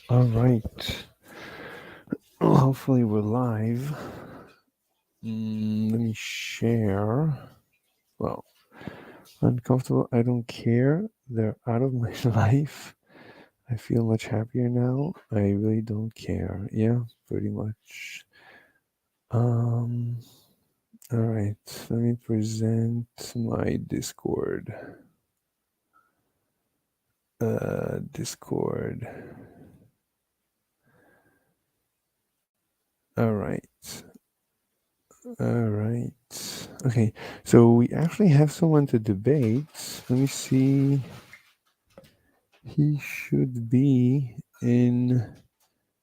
All right. Well, hopefully we're live. Let me share. Well, uncomfortable. I don't care. They're out of my life. I feel much happier now. I really don't care. Yeah, pretty much. Um. All right. Let me present my Discord. Discord. All right. All right. Okay. So we actually have someone to debate. Let me see. He should be in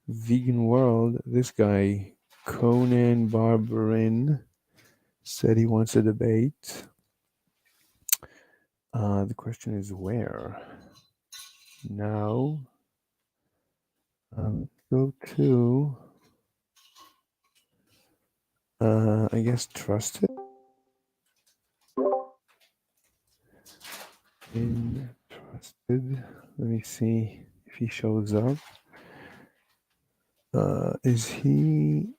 Vegan World. This guy, Conan Barberin, said he wants a debate. The question is where? Now, go to, I guess, Trusted. Interested. Let me see if he shows up. Is he?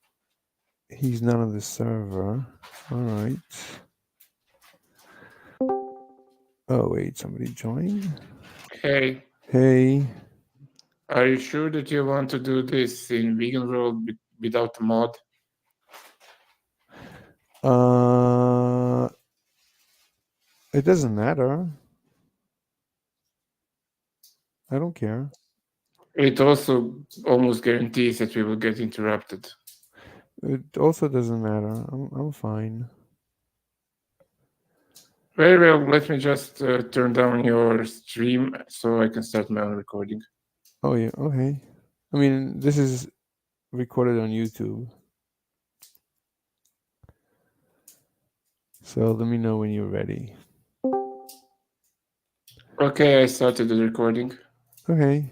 He's not on the server. All right. Oh wait, somebody joined. Hey, Hey. are you sure that you want to do this in Vegan World without a mod? It doesn't matter. I don't care. It also almost guarantees that we will get interrupted. It also doesn't matter. I'm fine. Very well, let me just turn down your stream so I can start my own recording. Oh yeah, okay. I mean, this is recorded on YouTube. So let me know when you're ready. Okay, I started the recording. Okay.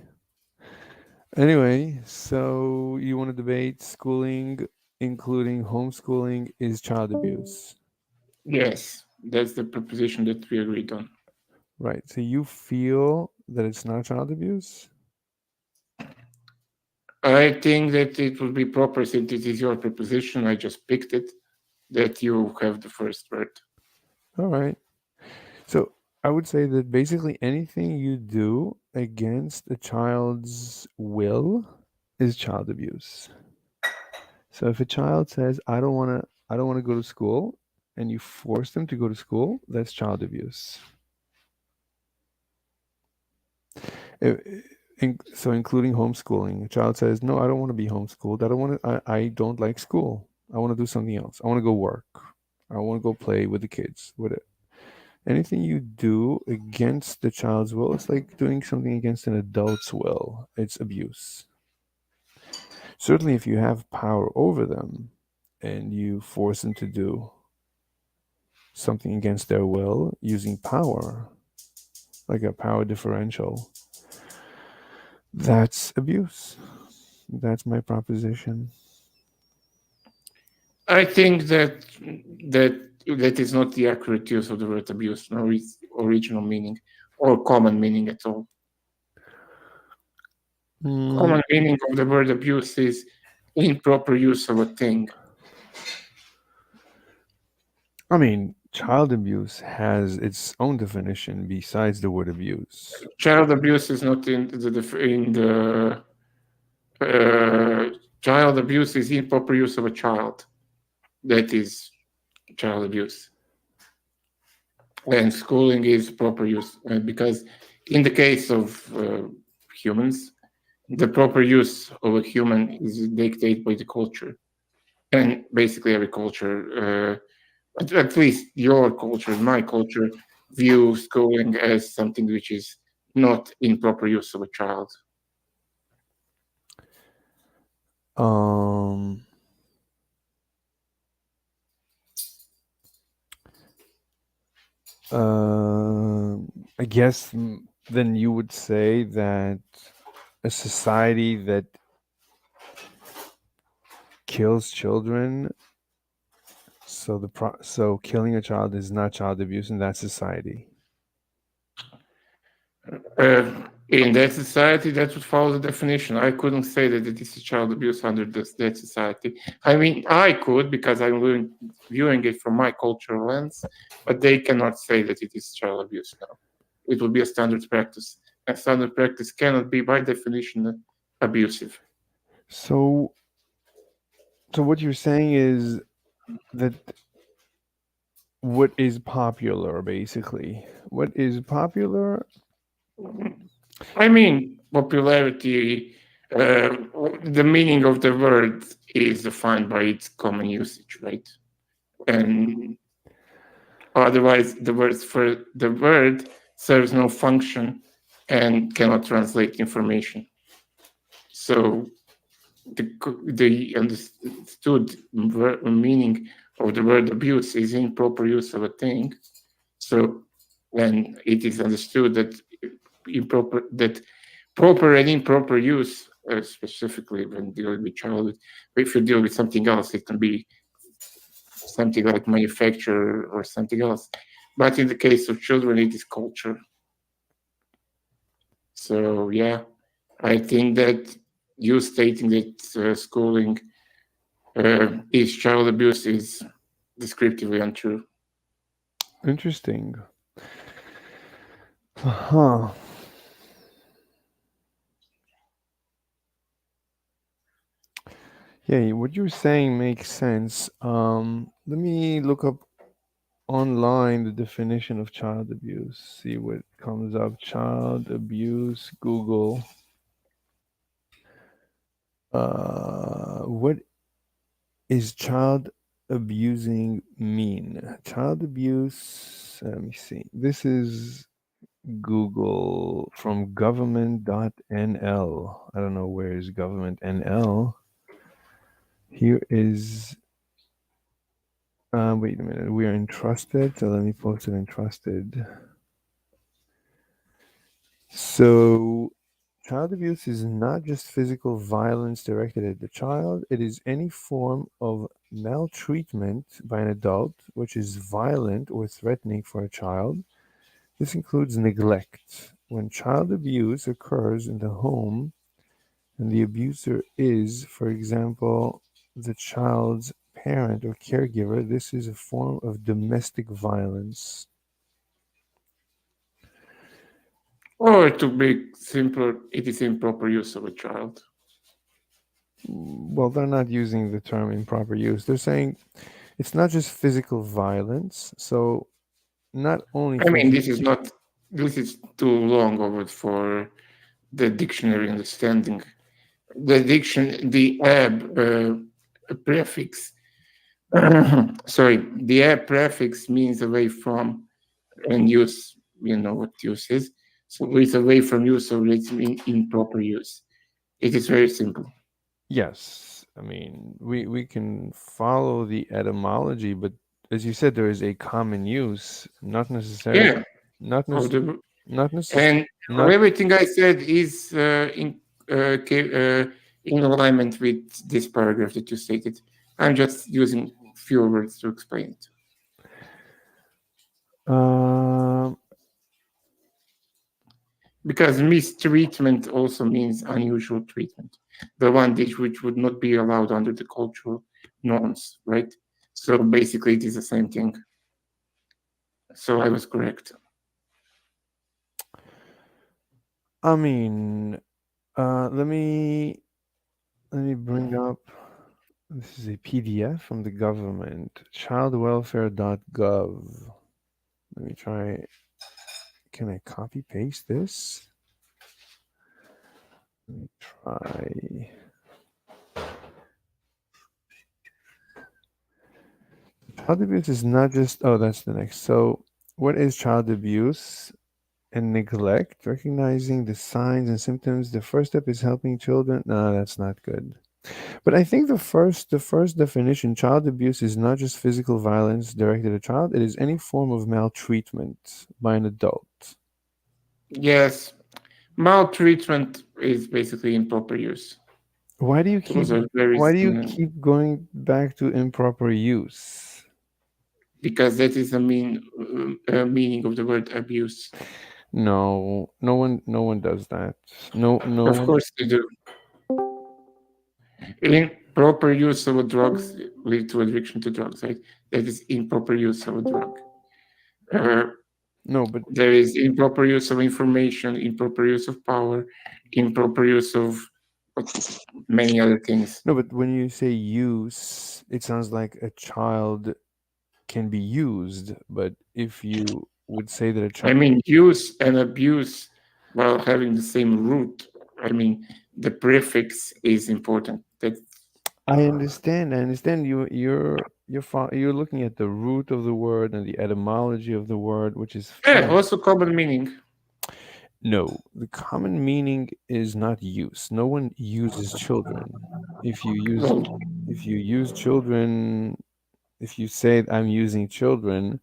Anyway, so you want to debate schooling, including homeschooling, is child abuse. Yes, that's the proposition that we agreed on. Right. So you feel that it's not child abuse? I think that it would be proper, since it is your proposition, I just picked it, that you have the first word. All right. So I would say that basically anything you do against a child's will is child abuse. So if a child says, I don't want to go to school, and you force them to go to school, that's child abuse. So including homeschooling, a child says, no, I don't want to be homeschooled. I don't like school. I want to do something else. I want to go work. I want to go play with the kids. Anything you do against the child's will, it's like doing something against an adult's will. It's abuse. Certainly, if you have power over them and you force them to do something against their will using power, like a power differential, that's abuse. That's my proposition. I think that is not the accurate use of the word abuse, nor its original meaning or common meaning at all. Common meaning of the word abuse is improper use of a thing. I mean, child abuse has its own definition besides the word abuse. Child abuse is not in the child abuse is improper use of a child. That is child abuse. And schooling is proper use, because in the case of humans, the proper use of a human is dictated by the culture, and basically every culture, at least your culture and my culture, view schooling as something which is not in proper use of a child. Um, I guess then you would say that a society that kills children, so killing a child is not child abuse in that society. In that society, that would follow the definition. I couldn't say that it is child abuse under that society. I mean, I could because I'm viewing it from my cultural lens, but they cannot say that it is child abuse now. It would be a standard practice. And standard practice cannot be, by definition, abusive. So what you're saying is that what is popular, basically, what is popular. I mean, popularity, the meaning of the word is defined by its common usage, right? And otherwise, the word serves no function and cannot translate information. So the understood meaning of the word abuse is improper use of a thing. So when it is understood that proper and improper use, specifically when dealing with childhood, if you deal with something else, it can be something like manufacture or something else. But in the case of children, it is culture. So yeah, I think that you stating that schooling is child abuse is descriptively untrue. Interesting. Huh. Yeah, what you're saying makes sense. Let me look up online the definition of child abuse. See what comes up. Child abuse, Google. What is child abusing mean? Child abuse. Let me see. This is Google from government.nl. I don't know where is government.nl. Here is. Wait a minute. We are in Trusted, so let me post it in Trusted. So, child abuse is not just physical violence directed at the child, it is any form of maltreatment by an adult which is violent or threatening for a child. This includes neglect. When child abuse occurs in the home and the abuser is, for example, the child's parent or caregiver, this is a form of domestic violence. Or to be simpler, it is improper use of a child. Well, they're not using the term improper use. They're saying it's not just physical violence. So, not only I mean, physical. this is too long of it for the dictionary understanding. The ab prefix, sorry, the ab prefix means away from, and use, you know what use is. So it's away from use, so it's improper use. It is very simple. Yes, I mean we can follow the etymology, but as you said, there is a common use, not necessarily, Yeah. not Of nec- the not necess- And not. everything I said is in alignment with this paragraph that you stated. I'm just using few words to explain it. Um, Because mistreatment also means unusual treatment, the one which would not be allowed under the cultural norms, right? So basically, it is the same thing. So I was correct. I mean, let me bring up. This is a PDF from the government, childwelfare.gov. Let me try. Can I copy paste this? Let me try. Child abuse is not just. Oh, that's the next. So, what is child abuse and neglect? Recognizing the signs and symptoms. The first step is helping children. No, that's not good. But I think the first definition, child abuse is not just physical violence directed at a child. It is any form of maltreatment by an adult. Yes, maltreatment is basically improper use. Why do you keep Those are very why do you similar. keep going back to improper use? Because that is the meaning of the word abuse. No, no one does that. No Of one. course they do. Improper use of drugs lead to addiction to drugs, right? That is improper use of a drug. No, but There is improper use of information, improper use of power, improper use of many other things. no, but when you say use, it sounds like a child can be used. But if you would say that a I child, mean, use and abuse while having the same root. I mean, the prefix is important. I understand. You're looking at the root of the word and the etymology of the word, which is Yeah, fine. also common meaning. No, the common meaning is not use. No one uses children. If you use Well, if you use children, if you say I'm using children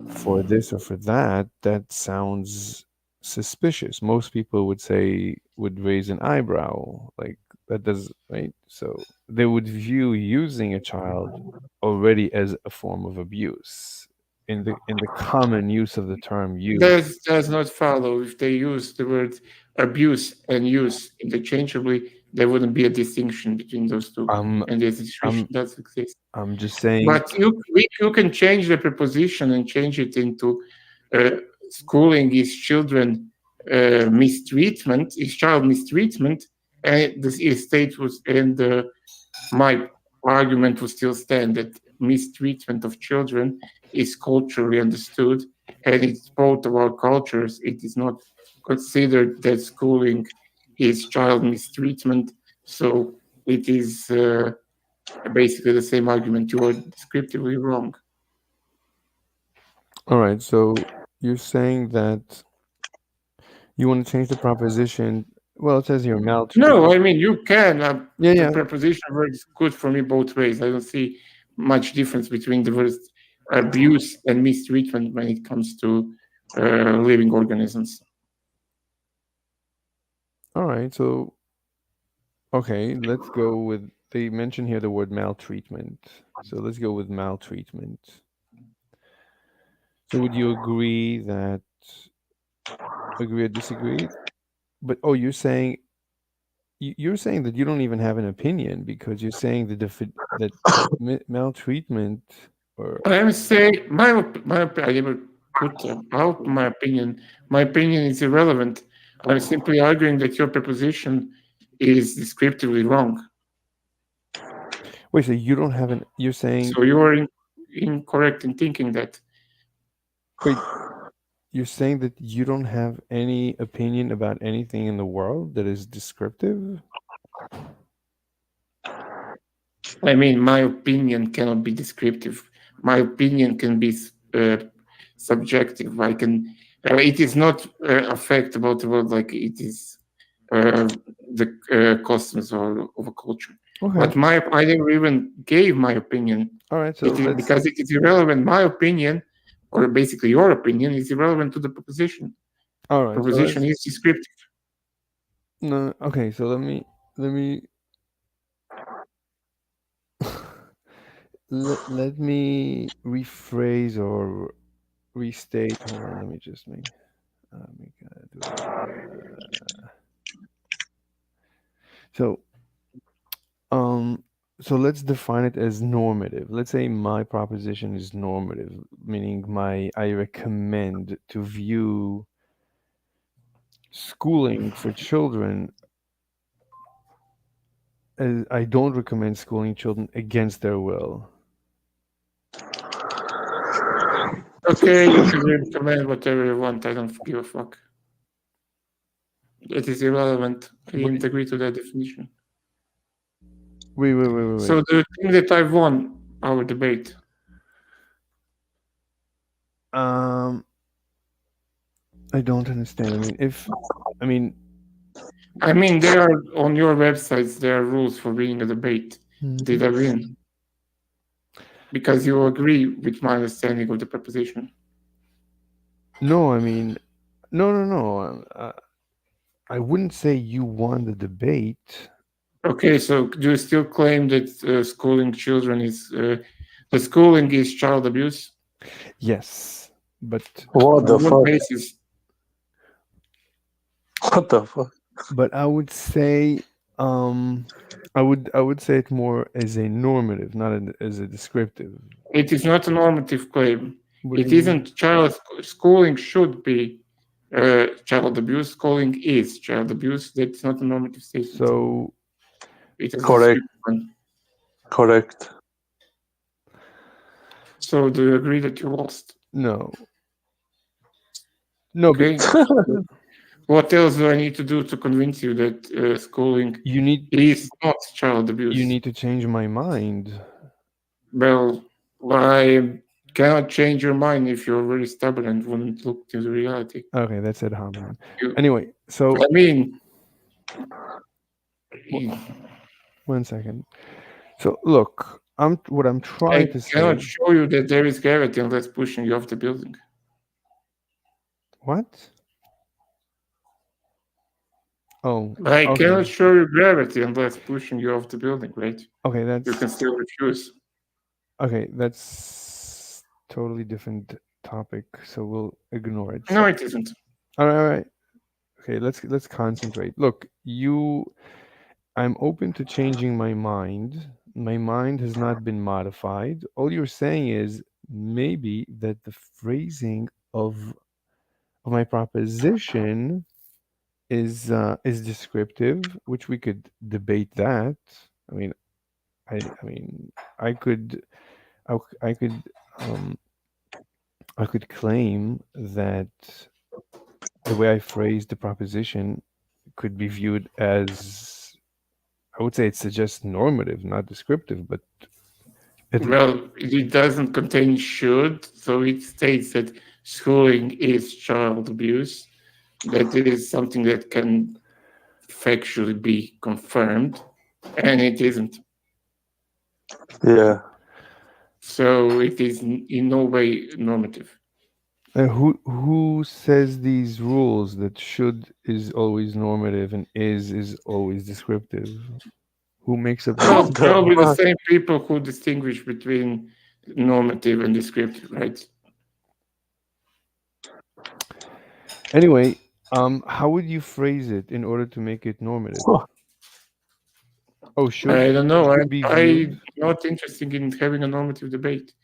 for this or for that, that sounds suspicious. Most people would raise an eyebrow, like that does right. So they would view using a child already as a form of abuse in the common use of the term use. does not follow. If they use the word abuse and use interchangeably, there wouldn't be a distinction between those two, I'm and the distinction I'm does exist. I'm just saying. But you can change the preposition and change it into schooling is children mistreatment, is child mistreatment, and the state was and my argument would still stand that mistreatment of children is culturally understood, and it's both of our cultures. It is not considered that schooling is child mistreatment, so it is basically the same argument. You are descriptively wrong. All right, so you're saying that you want to change the proposition. Well, it says here maltreatment. No, I mean you can. Yeah, The yeah. preposition works good for me both ways. I don't see much difference between the words abuse and mistreatment when it comes to living organisms. All right, so okay, let's go with. They mention here the word maltreatment, so let's go with maltreatment. So would you agree or disagree? But oh, you're saying that you don't even have an opinion because you're saying that maltreatment or I'm saying I never put out my opinion. My opinion is irrelevant. I'm simply arguing that your preposition is descriptively wrong. wait, so you don't have an. You're saying So you are incorrect in thinking that. wait, you're saying that you don't have any opinion about anything in the world that is descriptive? I mean, my opinion cannot be descriptive. My opinion can be subjective. I can. It is not a fact about the world like it is the customs of a culture. Okay. But I never even gave my opinion. All right. So Because it is irrelevant. My opinion, or basically your opinion, is irrelevant to the proposition. all right. Proposition is descriptive. No. Okay. So let me let me rephrase or restate. Hold on. Let me just make. So, so let's define it as normative. Let's say my proposition is normative, meaning I recommend to view schooling for children as I don't recommend schooling children against their will. Okay, you can recommend whatever you want. I don't give a fuck. It is irrelevant. I didn't agree to that definition. Wait. So do you think that I won our debate? I don't understand. I mean, there are on your websites. There are rules for winning a debate. Did I win? Because you agree with my understanding of the proposition. No, no. I wouldn't say you won the debate. Okay, so do you still claim that schooling children is the schooling is child abuse? Yes, but What the on what fuck? basis? What the fuck? But I would say, I would say it more as a normative, not as a descriptive. It is not a normative claim. What do It you mean? isn't schooling should be child abuse. Schooling is child abuse. That's not a normative statement. So It is a Correct. descriptive one. Correct. So do you agree that you lost? no, no. Okay. What else do I need to do to convince you that schooling You need is not child abuse? you need to change my mind. Well, I cannot change your mind if you're very stubborn and wouldn't look to the reality. Okay, that's it, Haman. You- Anyway, so I mean, 1 second. So look, what I'm I trying to cannot say. show you that there is gravity unless pushing you off the building. What? Oh, I okay. cannot show you gravity unless pushing you off the building, right? Okay, You can that's still refuse. okay. That's totally different topic, so we'll ignore it. No, it isn't. All right, all right. Okay, let's concentrate. Look, I'm open to changing my mind. My mind has not been modified. All you're saying is maybe that the phrasing of my proposition is descriptive, which we could debate that. I mean, I mean, I could, I could, um, I could claim that the way I phrased the proposition could be viewed as, I would say it's just normative, not descriptive, but Well, it doesn't contain should, so it states that schooling is child abuse. That is something that can factually be confirmed, and it isn't. Yeah. So it is in no way normative. who says these rules that should is always normative and is always descriptive? Who makes up Well, these? probably the fuck? same people who distinguish between normative and descriptive, right? Anyway, how would you phrase it in order to make it normative? Oh, I don't know. should be I'm viewed. not interested in having a normative debate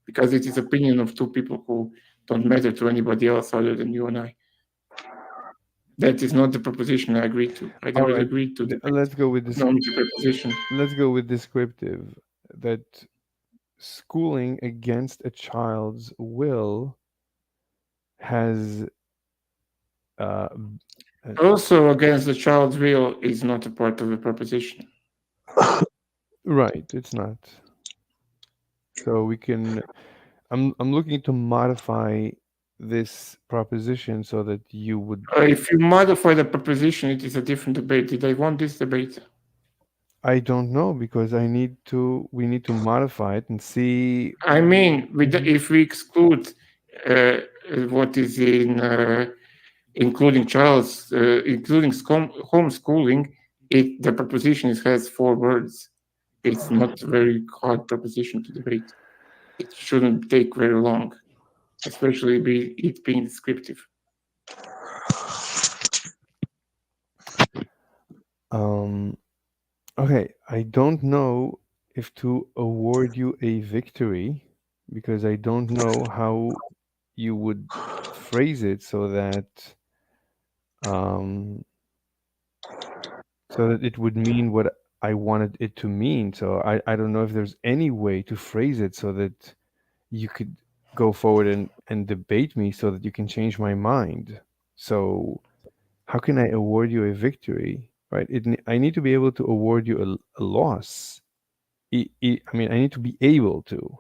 because it is opinion of two people who don't matter to anybody else other than you and I. That is not the proposition I agreed to. I never Alright, agreed to the Let's go with this. normative proposition. Let's go with descriptive. That schooling against a child's will has uh, Also, against the child's will is not a part of the proposition. right. It's not. So we can. I'm looking to modify this proposition so that you would. If you modify the proposition, it is a different debate. Did I want this debate? I don't know because we need to modify it and see. I mean, if we exclude what is in including homeschooling, the proposition has 4 words. It's not a very hard proposition to debate. It shouldn't take very long, especially it being descriptive. Okay, I don't know if to award you a victory because I don't know how you would phrase it um, so that it would mean what I wanted it to mean. So I don't know if there's any way to phrase it so that you could go forward and debate me so that you can change my mind. So how can I award you a victory? Right? I need to be able to award you a loss. I mean, I need to be able to.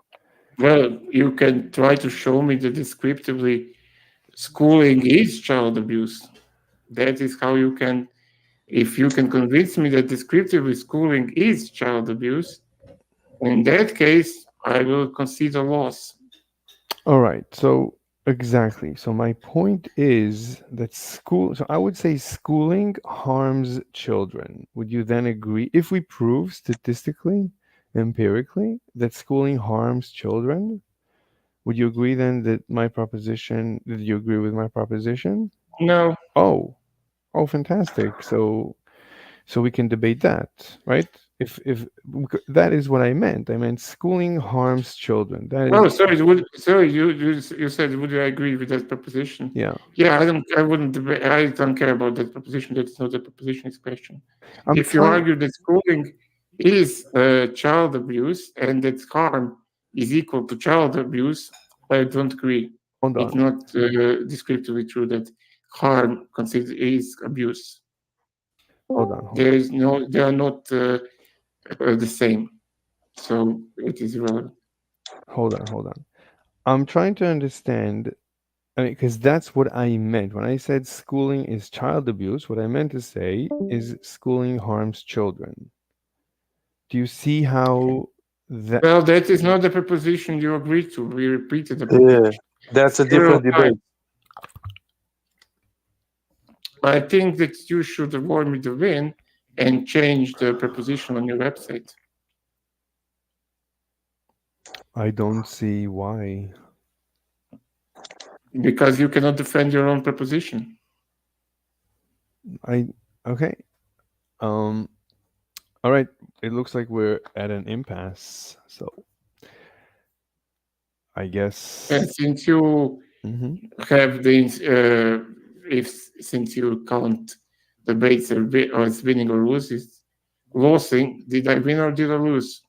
Well, you can try to show me that descriptively schooling is child abuse. That is how you can, if you can convince me that descriptively schooling is child abuse, in that case, I will concede a loss. All right. So exactly. So my point is that so I would say schooling harms children. Would you then agree if we prove statistically, empirically that schooling harms children? Would you agree then that you agree with my proposition? No, Oh. Oh, fantastic. So we can debate that, right? If that is what I meant. I meant schooling harms children. That Oh, is, sorry. You said would you agree with that proposition? yeah. Yeah, I wouldn't debate. I don't care about that proposition. That's not the proposition question. I'm If you trying. argue that schooling is child abuse and that harm is equal to child abuse, I don't agree. Hold It's on. not descriptively true that harm considered is abuse. Hold on. There is no, they are not the same. So it is irrelevant. Hold on. Hold on. I'm trying to understand. I mean, because that's what I meant when I said schooling is child abuse. What I meant to say is schooling harms children. Do you see how that? Well, that is not the proposition you agreed to. We repeated the Yeah, proposition that's a several different debate. times. I think that you should award me the win and change the proposition on your website. I don't see why. Because you cannot defend your own proposition. Okay. Um. All right. It looks like we're at an impasse. So I guess. And since you Mhm. have the since you count debates as winning or losing, did I win or did I lose?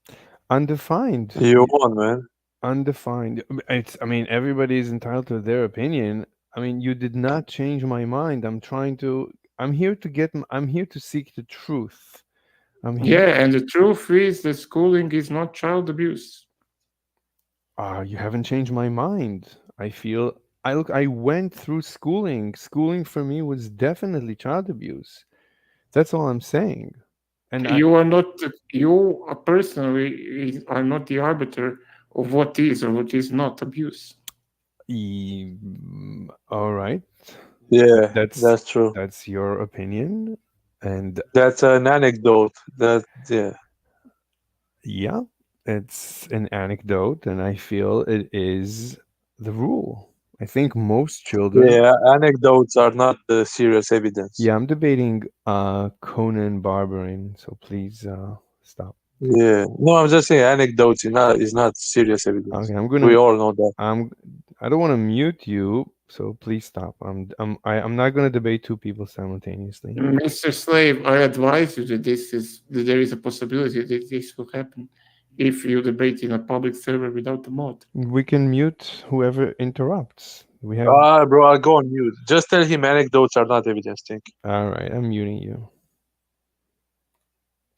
Undefined. You won, man. Undefined. It's. I mean, everybody is entitled to their opinion. I mean, you did not change my mind. I'm trying to. I'm here to get. I'm here to seek the truth. I'm here. Yeah, and the truth is that schooling is not child abuse. You haven't changed my mind. I feel. I look. I went through schooling. Schooling for me was definitely child abuse. That's all I'm saying. And You are not. You personally are not the arbiter of what is or what is not abuse. All right. Yeah, That's that's true. that's your opinion, and That's an anecdote. yeah, it's an anecdote, and I feel it is the rule. I think most children. Yeah, anecdotes are not the serious evidence. Yeah, I'm debating Conan Barbarin, so please stop. Yeah. No, I'm just saying anecdotes is not serious evidence. Okay, I'm We gonna. all know that. I don't want to mute you, so please stop. I'm not gonna debate two people simultaneously. Mr. Slave, I advise you that there is a possibility that this will happen if you debate in a public server without a mod. We can mute whoever interrupts. We have. Bro, I'll go on mute. Just tell him anecdotes are not evidence. Thank you. All right, I'm muting you.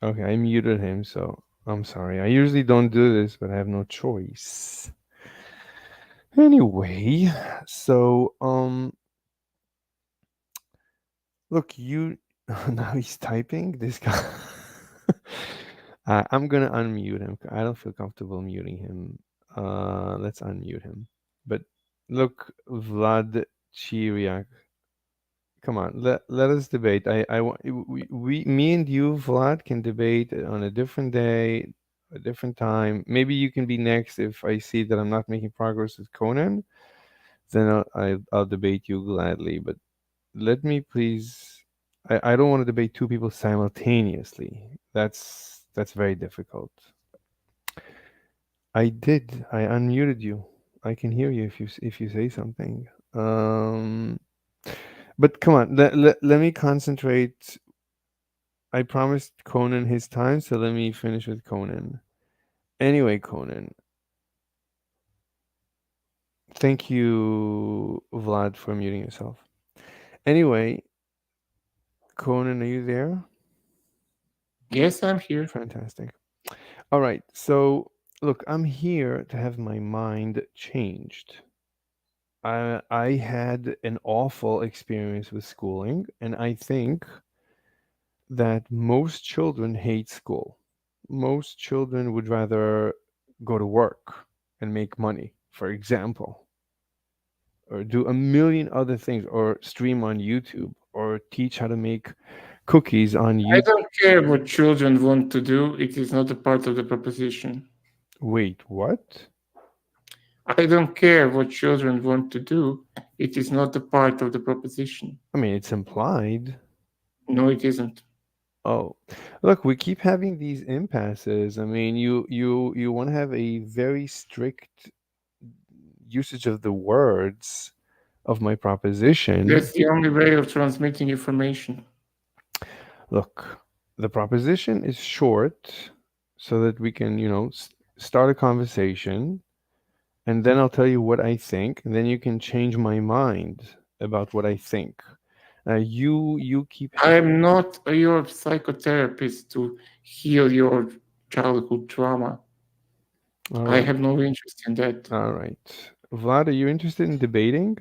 Okay, I muted him, so I'm sorry. I usually don't do this, but I have no choice. Anyway, so look, you now he's typing. This guy. I'm gonna unmute him. I don't feel comfortable muting him. Let's unmute him. But look, Vlad Chiriak. Come on, let us debate. I want me and you, Vlad, can debate on a different day, a different time. Maybe you can be next if I see that I'm not making progress with Conan. Then I'll debate you gladly. But let me please. I don't want to debate two people simultaneously. That's very difficult. I did. I unmuted you. I can hear you if you say something. But come on, let me concentrate. I promised Conan his time, so let me finish with Conan. Anyway, Conan. Thank you, Vlad, for muting yourself. Anyway, Conan, are you there? Yes, I'm here. Fantastic. All right, so look, I'm here to have my mind changed. I had an awful experience with schooling, and I think that most children hate school. Most children would rather go to work and make money, for example, or do a million other things, or stream on YouTube, or teach how to make cookies on I YouTube. don't care what children want to do. It is not a part of the proposition. Wait, what? I don't care what children want to do. It is not a part of the proposition. I mean, it's implied. No, it isn't. Oh, look, we keep having these impasses. I mean, you want to have a very strict usage of the words of my proposition. That's the only way of transmitting information. Look, the proposition is short so that we can, start a conversation, and then I'll tell you what I think, and then you can change my mind about what I think. You keep. I'm not your psychotherapist to heal your childhood trauma. All I right. have no interest in that. All right. Vlad, are you interested in debating?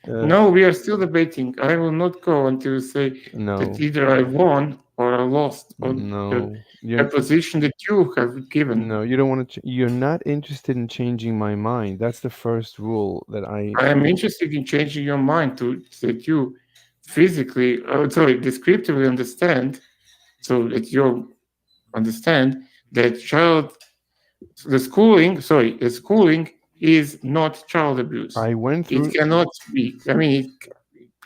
No, we are still debating. I will not go until you say No. that either I won or I lost on No. the position that you have given. No, you don't want to. You're not interested in changing my mind. That's the first rule that I. I am interested in changing your mind to that you physically, descriptively understand, so that you understand that the schooling is not child abuse. I went through. It cannot be. I mean,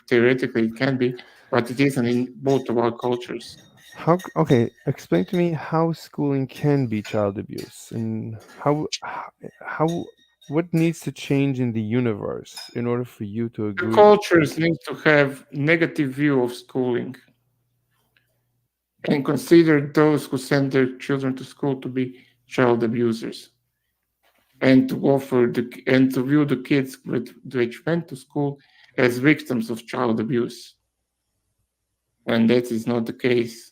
theoretically it can be, but it isn't in both of our cultures. How? Okay, explain to me how schooling can be child abuse, and how what needs to change in the universe in order for you to The agree. cultures need to have negative view of schooling and consider those who send their children to school to be child abusers, and to view the kids which went to school as victims of child abuse, and that is not the case.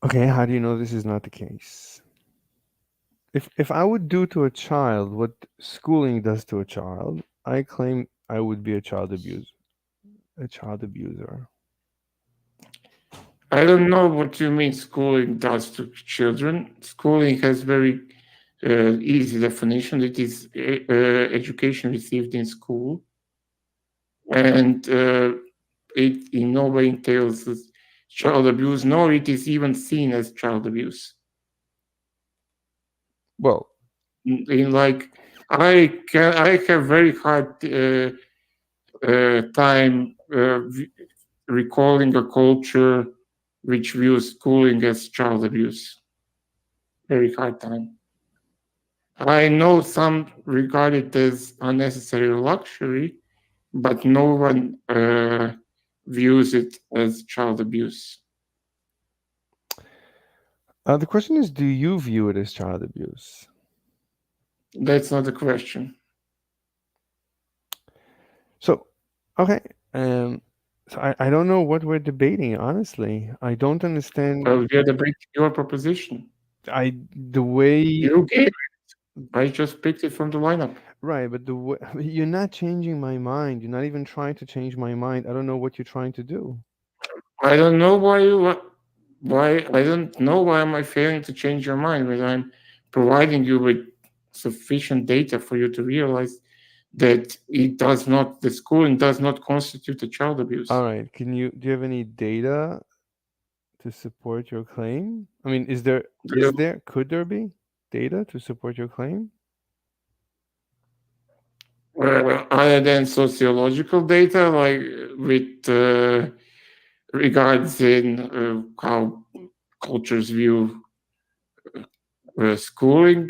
Okay, how do you know this is not the case? If I would do to a child what schooling does to a child, I claim I would be a child abuser. A child abuser. I don't know what you mean schooling does to children. Schooling has very easy definition. It is education received in school, and it in no way entails child abuse, nor it is even seen as child abuse. Well, In like, I have very hard time recalling a culture which views schooling as child abuse. Very hard time. I know some regard it as unnecessary luxury, but no one views it as child abuse. the question is, do you view it as child abuse? That's not the question. So, okay. So I don't know what we're debating, honestly. I don't understand. Well, we are debating your proposition. The way. You gave it. I just picked it from the lineup. Right, but the way you're not changing my mind. You're not even trying to change my mind. I don't know what you're trying to do. I don't know why I don't know why am I failing to change your mind when I'm providing you with sufficient data for you to realize that the schooling does not constitute a child abuse. All right. Do you have any data to support your claim? I mean, could there be data to support your claim? Other than sociological data, like with regards in how cultures view schooling,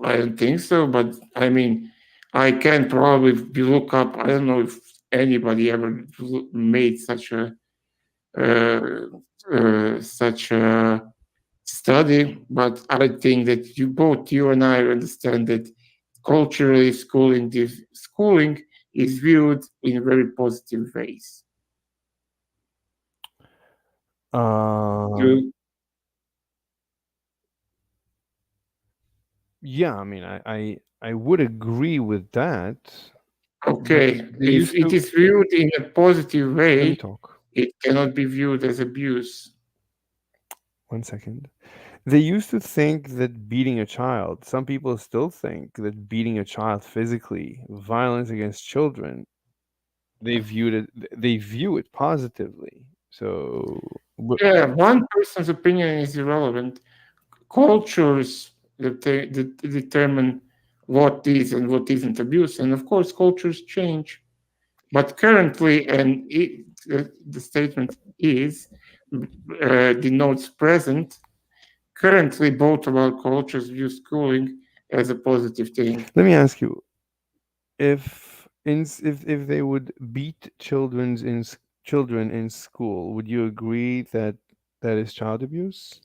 I don't think so. But I mean, I can probably look up. I don't know if anybody ever made such a study, but I think that you and I understand that culturally schooling is viewed in very positive ways. Yeah, I mean, I would agree with that. Okay, if it is viewed in a positive Let me way, talk. it cannot be viewed as abuse. 1 second. They used to think that beating a child, some people still think that beating a child physically, violence against children, they view it positively. So Yeah, one person's opinion is irrelevant. Cultures that determine what is and what isn't abuse, and of course, cultures change. But currently, and the statement is denotes present. Currently, both of our cultures view schooling as a positive thing. Let me ask you, if they would beat children in school, would you agree that that is child abuse?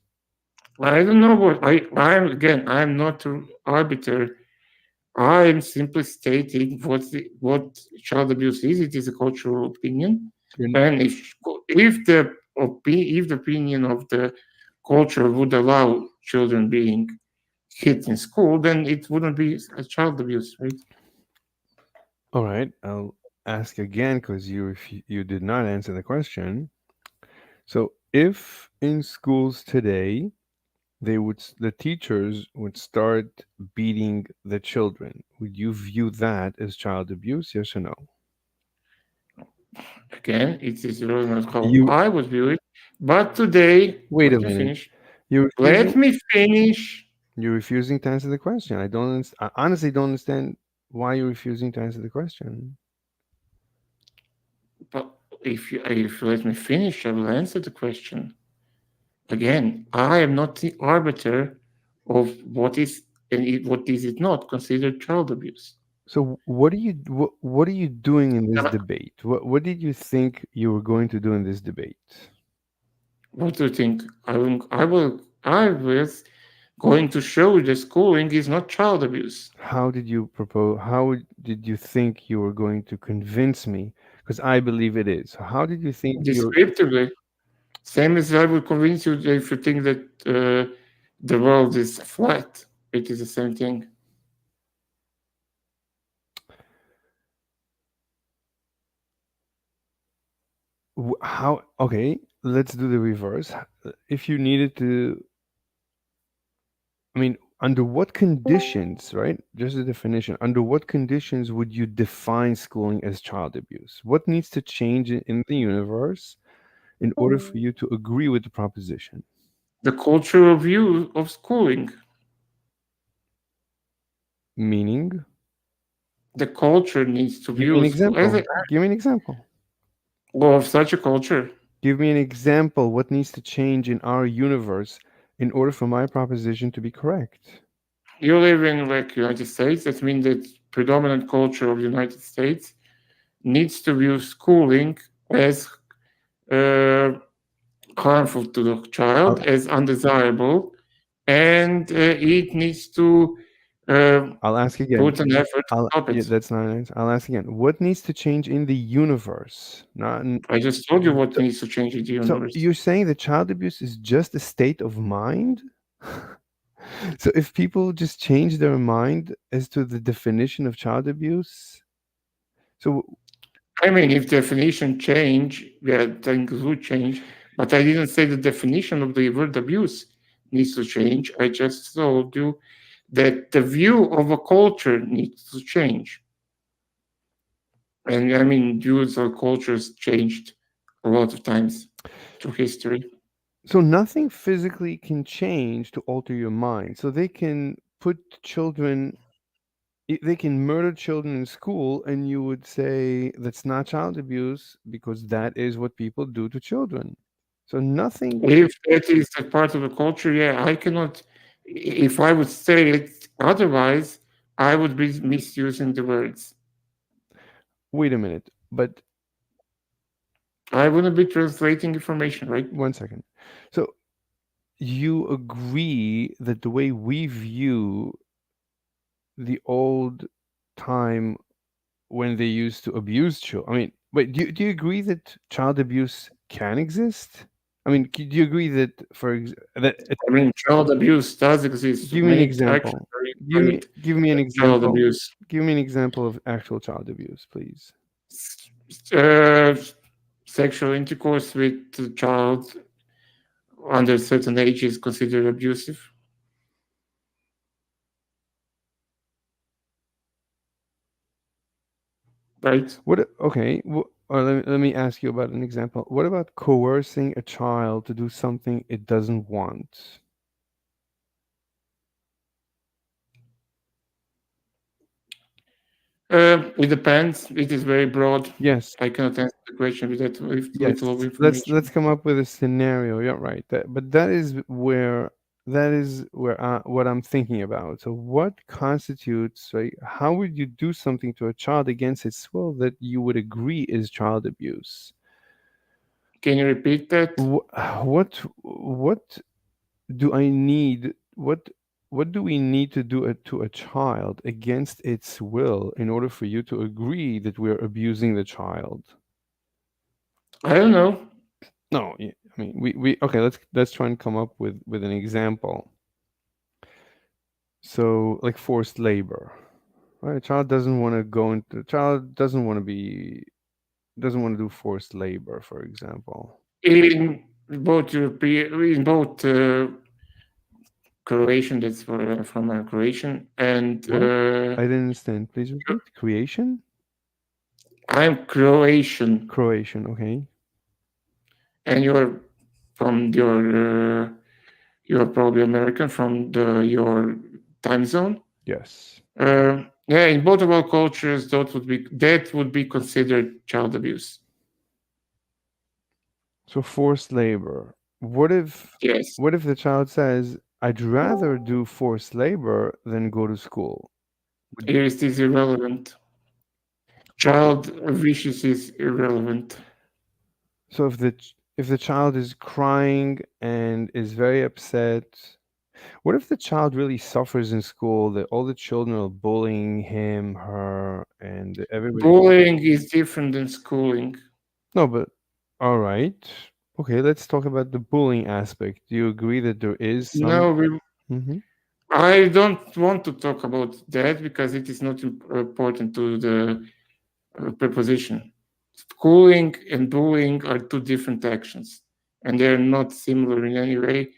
I don't know what I'm not an arbiter. I'm simply stating what child abuse is. It is a cultural opinion, You're and if the opinion of the culture would allow children being hit in school, then it wouldn't be a child abuse, right? All right, I'll ask again because you did not answer the question. So, if in schools today the teachers would start beating the children, would you view that as child abuse? Yes or no? Again, it is irrelevant how You I would view it. But today, wait a let me minute. finish. You're Let refusing. me finish. You're refusing to answer the question. I honestly don't understand why you're refusing to answer the question. But if you let me finish, I will answer the question. Again, I am not the arbiter of what is what is it not considered child abuse. So what are you doing in this debate? What did you think you were going to do in this debate? What do you think? I was going to show that schooling is not child abuse. How did you propose? How did you think you were going to convince me? Because I believe it is. How did you think you're? Descriptively, same as I would convince you that if you think that the world is flat, it is the same thing. How? Okay, let's do the reverse. If you needed to, I mean, under what conditions, right? Just a definition. Under what conditions would you define schooling as child abuse? What needs to change in the universe in order for you to agree with the proposition? The cultural view of schooling, Meaning, the culture needs to give me an view school as example. Give me an example. of such a culture. Give me an example. What needs to change in our universe in order for my proposition to be correct? You live in like United States. That means that predominant culture of the United States needs to view schooling as uh, harmful to the child, as undesirable, and it needs to I'll ask again. put an effort to stop Yeah, it. that's not an answer. I'll ask again. What needs to change in the universe? Not in, I just told you what needs to change in the so universe. you're saying that child abuse is just a state of mind? So if people just change their mind as to the definition of child abuse, so I mean, if definition change, yeah, things would change. But I didn't say the definition of the word abuse needs to change. I just told you that the view of a culture needs to change. And I mean, views of cultures changed a lot of times through history. so nothing physically can change to alter your mind. So they can put children they can murder children in school and you would say that's not child abuse because that is what people do to children. So nothing. If that is a part of the culture, yeah, I cannot. If I would say it otherwise, I would be misusing the words. Wait a minute, but I wouldn't be translating information, right? 1 second. So you agree that the way we view the old time when they used to abuse children, I mean, wait, do you agree that child abuse can exist? I mean, do you agree that that I mean, child abuse does exist. give me an Many actions example. are equally Give me an child example. abuse. Give me an example of actual child abuse, please. Uh, Sexual intercourse with the child under a certain age is considered abusive. Right? What? Okay. Or let me ask you about an example. What about coercing a child to do something it doesn't want? It depends. It is very broad. Yes. I cannot answer the question with that with Yes. little of Let's information. come up with a scenario. Yeah, right. But that is where what I'm thinking about. So what constitutes, right? How would you do something to a child against its will that you would agree is child abuse? Can you repeat that? What do I need? What do we need to do to a child against its will in order for you to agree that we're abusing the child? I don't know. No, I mean we okay. Let's try and come up with an example. So like forced labor, right? A child doesn't want to go into. Child doesn't want to do forced labor, for example. In both European, in both Croatian, that's from Croatian, and What? I didn't understand. Please repeat. Creation? I'm Croatian, Croatian. Okay. and you're probably American from your time zone. Yes. Yeah, in both of our cultures, that would be considered child abuse. So forced labor. What if Yes, the child says, "I'd rather do forced labor than go to school"? here it is irrelevant. Child wishes is irrelevant. So if the child is crying and is very upset, what if the child really suffers in school, that all the children are bullying him, her, and everybody? Bullying is different than schooling. No, but all right. Okay, let's talk about the bullying aspect. Do you agree that there is some? No, Mhm. I don't want to talk about that because it is not important to the preposition. Schooling and bullying are two different actions, and they're not similar in any way,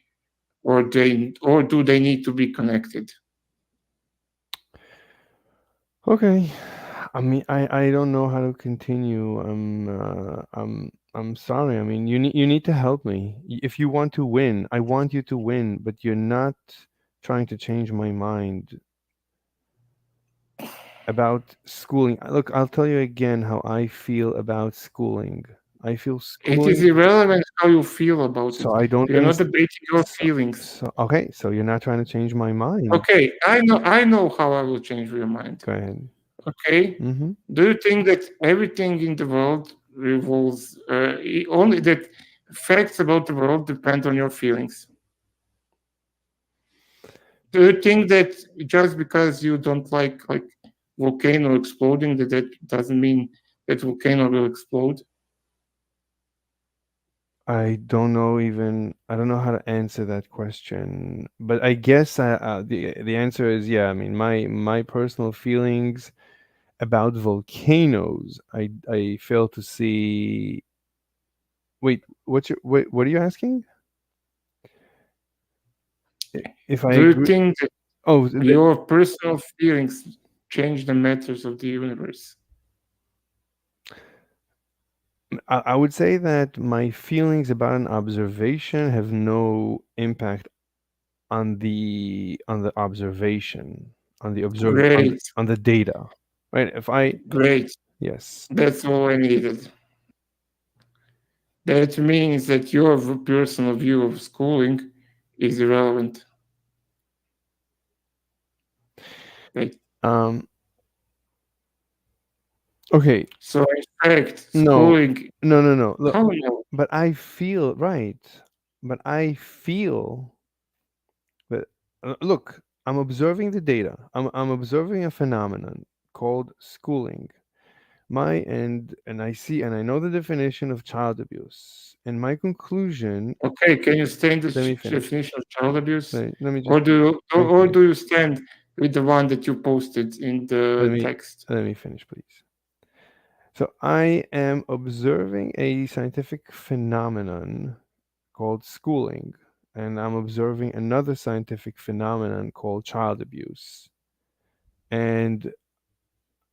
or do they need to be connected? Okay. I mean, I don't know how to continue. I'm sorry. I mean, you need to help me. If you want to win, I want you to win, but you're not trying to change my mind about schooling. Look, I'll tell you again how I feel about schooling. I feel It is schooling, irrelevant how you feel about it. so I don't We are not understand. debating your feelings. Okay, so you're not trying to change my mind. Okay, I know how I will change your mind. Go ahead. Okay, Mm-hmm. do you think that everything in the world revolves only that facts about the world depend on your feelings? Do you think that just because you don't like volcano exploding, that doesn't mean that volcano will explode? I don't know how to answer that question, but I guess the answer is yeah. I mean, my personal feelings about volcanoes, I fail to see. Wait, what are you asking? If I Do you agree? think that Oh, your personal feelings change the matters of the universe? I would say that my feelings about an observation have no impact on the observation, on the Great, on the data, right? If I great. Yes. That's all I needed. That means that your personal view of schooling is irrelevant. Right. Um. Okay. So in fact, No. schooling. No. Look, How no? but I feel right. But I feel that look, I'm observing the data. I'm observing a phenomenon called schooling. And I see and I know the definition of child abuse. And my conclusion. Okay, can you stand the Let me finish. definition of child abuse, Let me just. or let me finish. do you stand with the one that you posted in the text? Let me finish, please. So I am observing a scientific phenomenon called schooling, and I'm observing another scientific phenomenon called child abuse. And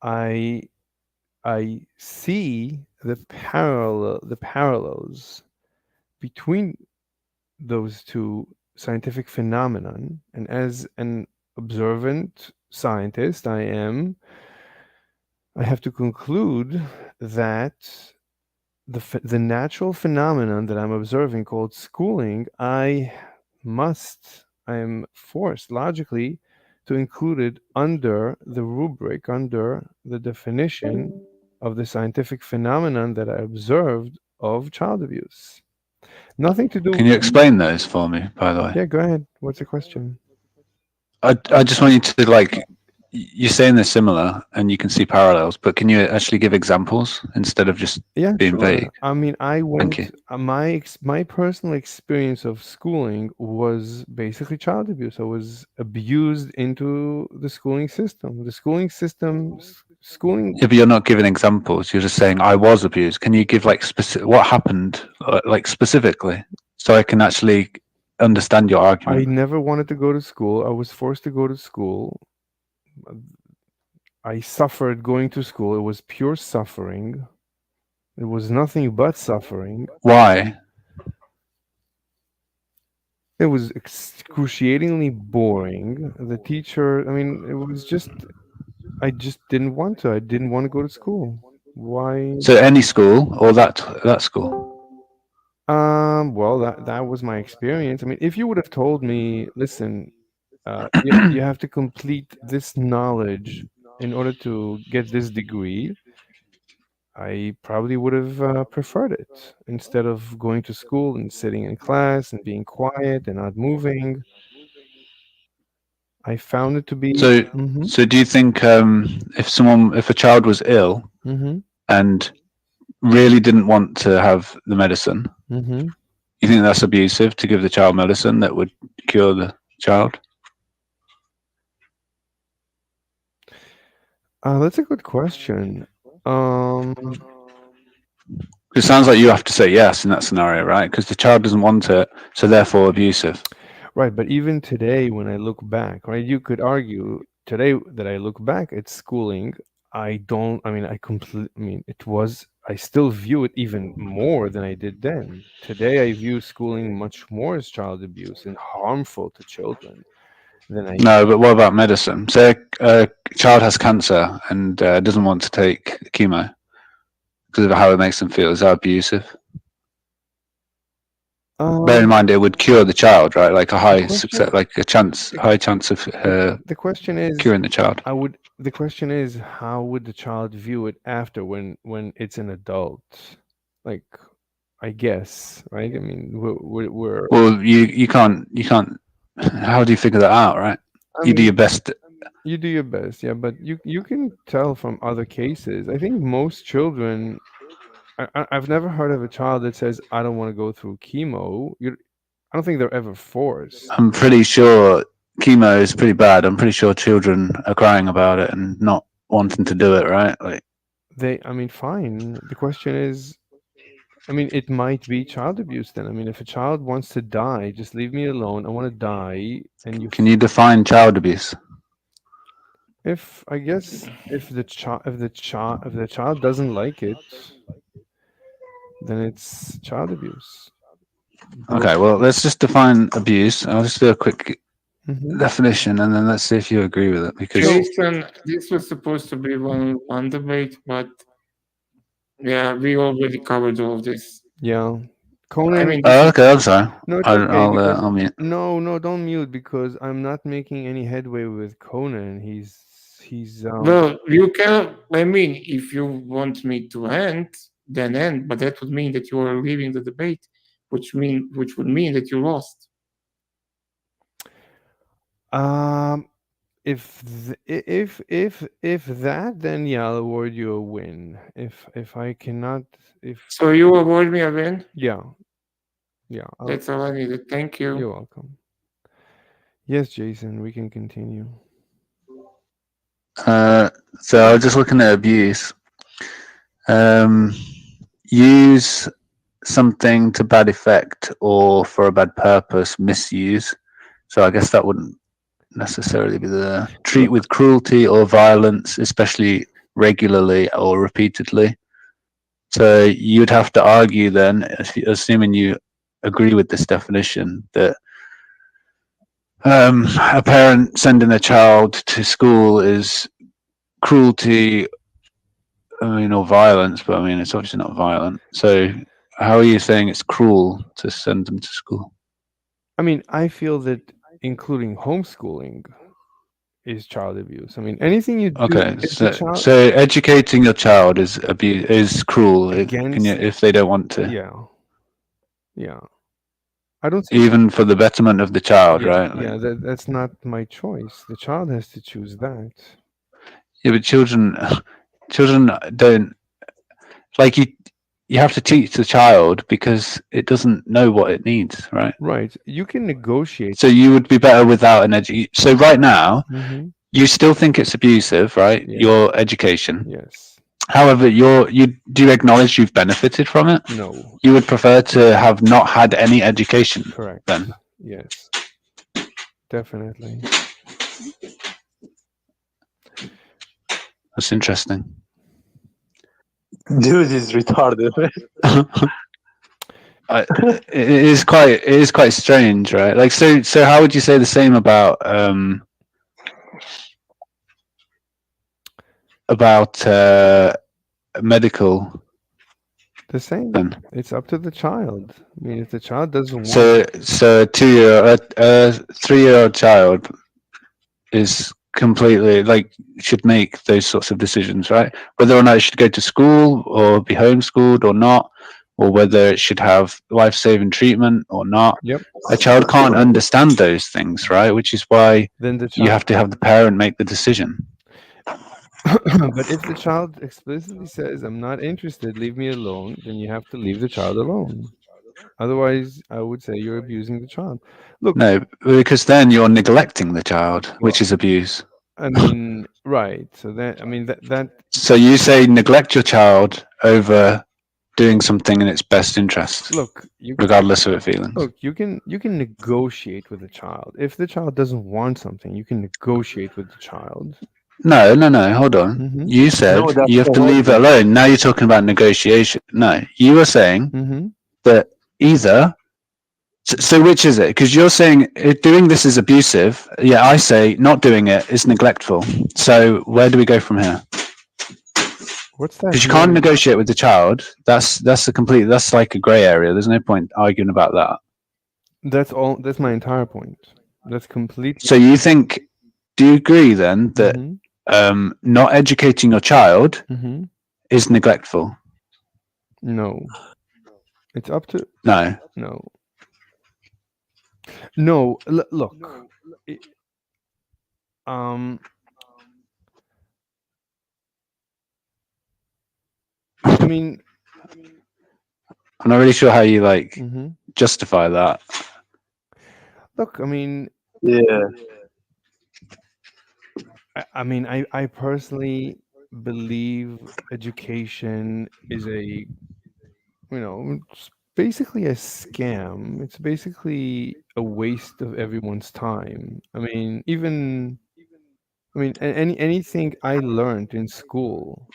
I see the parallels between those two scientific phenomenon, and as an observant scientist, I am I have to conclude that the natural phenomenon that I'm observing called schooling, I am forced logically to include it under the rubric, under the definition of the scientific phenomenon that I observed of child abuse. Nothing to do. Can you explain those for me, by the way? Yeah, go ahead. What's the question? I just want you to you're saying they're similar and you can see parallels, but can you actually give examples instead of just Yeah, being sure. vague? I mean, I went. you. My personal experience of schooling was basically child abuse. I was abused into the schooling system. The schooling system, schooling. Yeah, but you're not giving examples. You're just saying I was abused. Can you give specific what happened, specifically, so I can actually understand your I argument? never wanted to go to school. I was forced to go to school. I suffered going to school. It was pure suffering. It was nothing but suffering. Why? It was excruciatingly boring. The teacher, I mean, it was just, I just didn't want to. I didn't want to go to school. Why? So any school or that school? Well, that was my experience. I mean, if you would have told me, listen, you have to complete this knowledge in order to get this degree, I probably would have preferred it instead of going to school and sitting in class and being quiet and not moving. I found it to be. So, Mhm, so do you think if a child was ill mhm, and really didn't want to have the medicine, mhm. you think that's abusive to give the child medicine that would cure the child? That's a good question. It sounds like you have to say yes in that scenario, right? Because the child doesn't want it, so therefore abusive. Right, but even today, when I look back, right, you could argue today that I look back at schooling, I don't, I mean, I still view it even more than I did then. Today, I view schooling much more as child abuse and harmful to children than I. No, but what about medicine? Say a child has cancer and doesn't want to take chemo because of how it makes them feel. Is that abusive? Bear in mind, it would cure the child, right? Like a high success, like high chance of The question is, curing the child. the question is, how would the child view it after when it's an adult? Like, I guess, right? I mean, we're Well, you can't. How do you figure that out, right? I You do mean, your best. you do your best, yeah, but you can tell from other cases. I think most children. I've never heard of a child that says, "I don't want to go through chemo." I don't think they're ever forced. I'm pretty sure chemo is pretty bad. I'm pretty sure children are crying about it and not wanting to do it, right? Like, I mean, fine. The question is, I mean, it might be child abuse then. I mean, if a child wants to die, just leave me alone. I want to die, and can you define child abuse? If I guess if the child doesn't like it, then it's child abuse. Okay, well, let's just define abuse. I'll just do a quick Mhm. definition, and then let's see if you agree with it. Because Jason, this was supposed to be one debate, but yeah, we already covered all of this. Yeah, Conan. I mean, okay, I'm sorry. No, it's okay because I'll mute. no, don't mute because I'm not making any headway with Conan. He's well, you can. I mean, if you want me to end, then end. But that would mean that you are leaving the debate, which would mean that you lost. If that, then yeah, I'll award you a win. If I cannot, so you award me a win. Yeah. That's all I needed. Thank you. You're welcome. Yes, Jason, we can continue. So I was just looking at abuse. Use something to bad effect or for a bad purpose, misuse. So I guess that wouldn't necessarily be the treat with cruelty or violence, especially regularly or repeatedly. So you'd have to argue then, assuming you agree with this definition, that a parent sending a child to school is cruelty or violence, but I mean, it's obviously not violent. So, how are you saying it's cruel to send them to school? I mean, I feel that including homeschooling is child abuse. I mean, anything you do Okay, if the so, child so educating your child is cruel against if they don't want to, yeah. I don't see even for the betterment of the child, yeah, right? yeah, that's not my choice. The child has to choose that. Yeah, but children don't like you. You have to teach the child because it doesn't know what it needs, right? Right. You can negotiate. So you would be better without an education. So right now, Mm-hmm. you still think it's abusive, right? Yeah. Your education. Yes. However, you do acknowledge you've benefited from it. No. You would prefer to have not had any education, Correct. then. Yes. Definitely. That's interesting. Dude is retarded. It is quite strange, right? Like, so how would you say the same about medical The same. then? It's up to the child. I mean, if the child doesn't want So a 3-year-old child is completely like should make those sorts of decisions, right? Whether or not it should go to school or be homeschooled or not, or whether it should have life-saving treatment or not. Yep. A child can't understand those things, right? Which is why Then the you child have to have the parent make the decision. but if the child explicitly says, I'm not interested, leave me alone, then you have to leave the child alone. Otherwise, I would say you're abusing the child. Look, No, because then you're neglecting the child, which is abuse. I mean, right. So that, I mean, that So you say neglect your child over doing something in its best interest, look, you regardless of its feelings. look, you can negotiate with the child. If the child doesn't want something, you can negotiate with the child. No, hold on. Mhm. You said No, that's you have to the leave it alone. Now you're talking about negotiation. No, you were saying Mm-hmm. that either. So which is it? Because you're saying doing this is abusive. Yeah, I say not doing it is neglectful. So where do we go from here? What's that? Because you can't mean? negotiate with the child. That's like a grey area. There's no point arguing about that. That's all. That's my entire point. That's completely. So you think? Do you agree then that Mhm. not educating your child Mhm. is neglectful? No. It's up to No. no. Look. It, I mean, I'm not really sure how you mhm. justify that. Look. I mean, Yeah. I mean, I personally believe education is a, it's basically a scam. It's basically a waste of everyone's time. I mean, anything I learned in school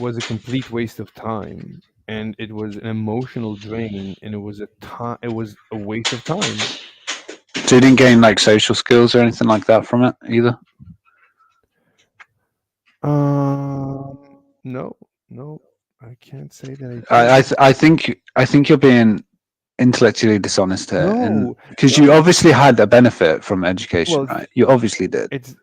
was a complete waste of time, and it was an emotional drain, and it was a waste of time. So you didn't gain like social skills or anything like that from it either? No, I can't say that I did. I think you're being intellectually dishonest here, No, because you obviously had a benefit from education, Well, right? You obviously did. it's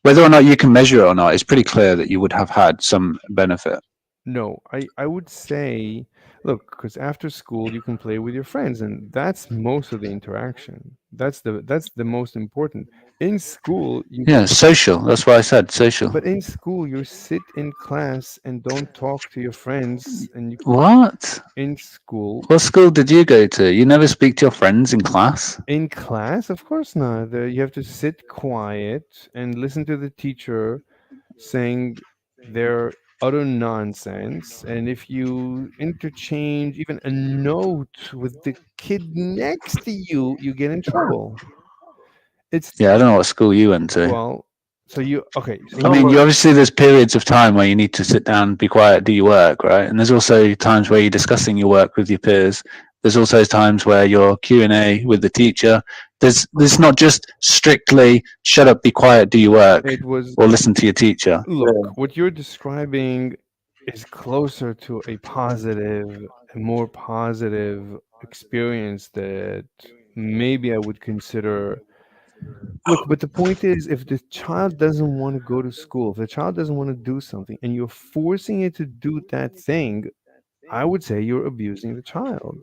Whether or not you can measure it or not, it's pretty clear that you would have had some benefit. no. I would say, look, because after school you can play with your friends, and that's most of the interaction. That's the most important. In school, Yeah, social. That's why I said social. but in school you sit in class and don't talk to your friends, and What? in school. What school did you go to? You never speak to your friends in class? In class, of course not. You have to sit quiet and listen to the teacher saying their utter nonsense. And if you interchange even a note with the kid next to you, you get in trouble. It's Yeah, I don't know what school you went to. well, so you okay? So I mean, you obviously there's periods of time where you need to sit down, be quiet, do your work, right? And there's also times where you're discussing your work with your peers. There's also times where you're Q&A with the teacher. There's not just strictly shut up, be quiet, do your work, it was or listen to your teacher. look what you're describing is closer to a more positive experience that maybe I would consider. Look, but the point is, if the child doesn't want to go to school, if the child doesn't want to do something, and you're forcing it to do that thing, I would say you're abusing the child.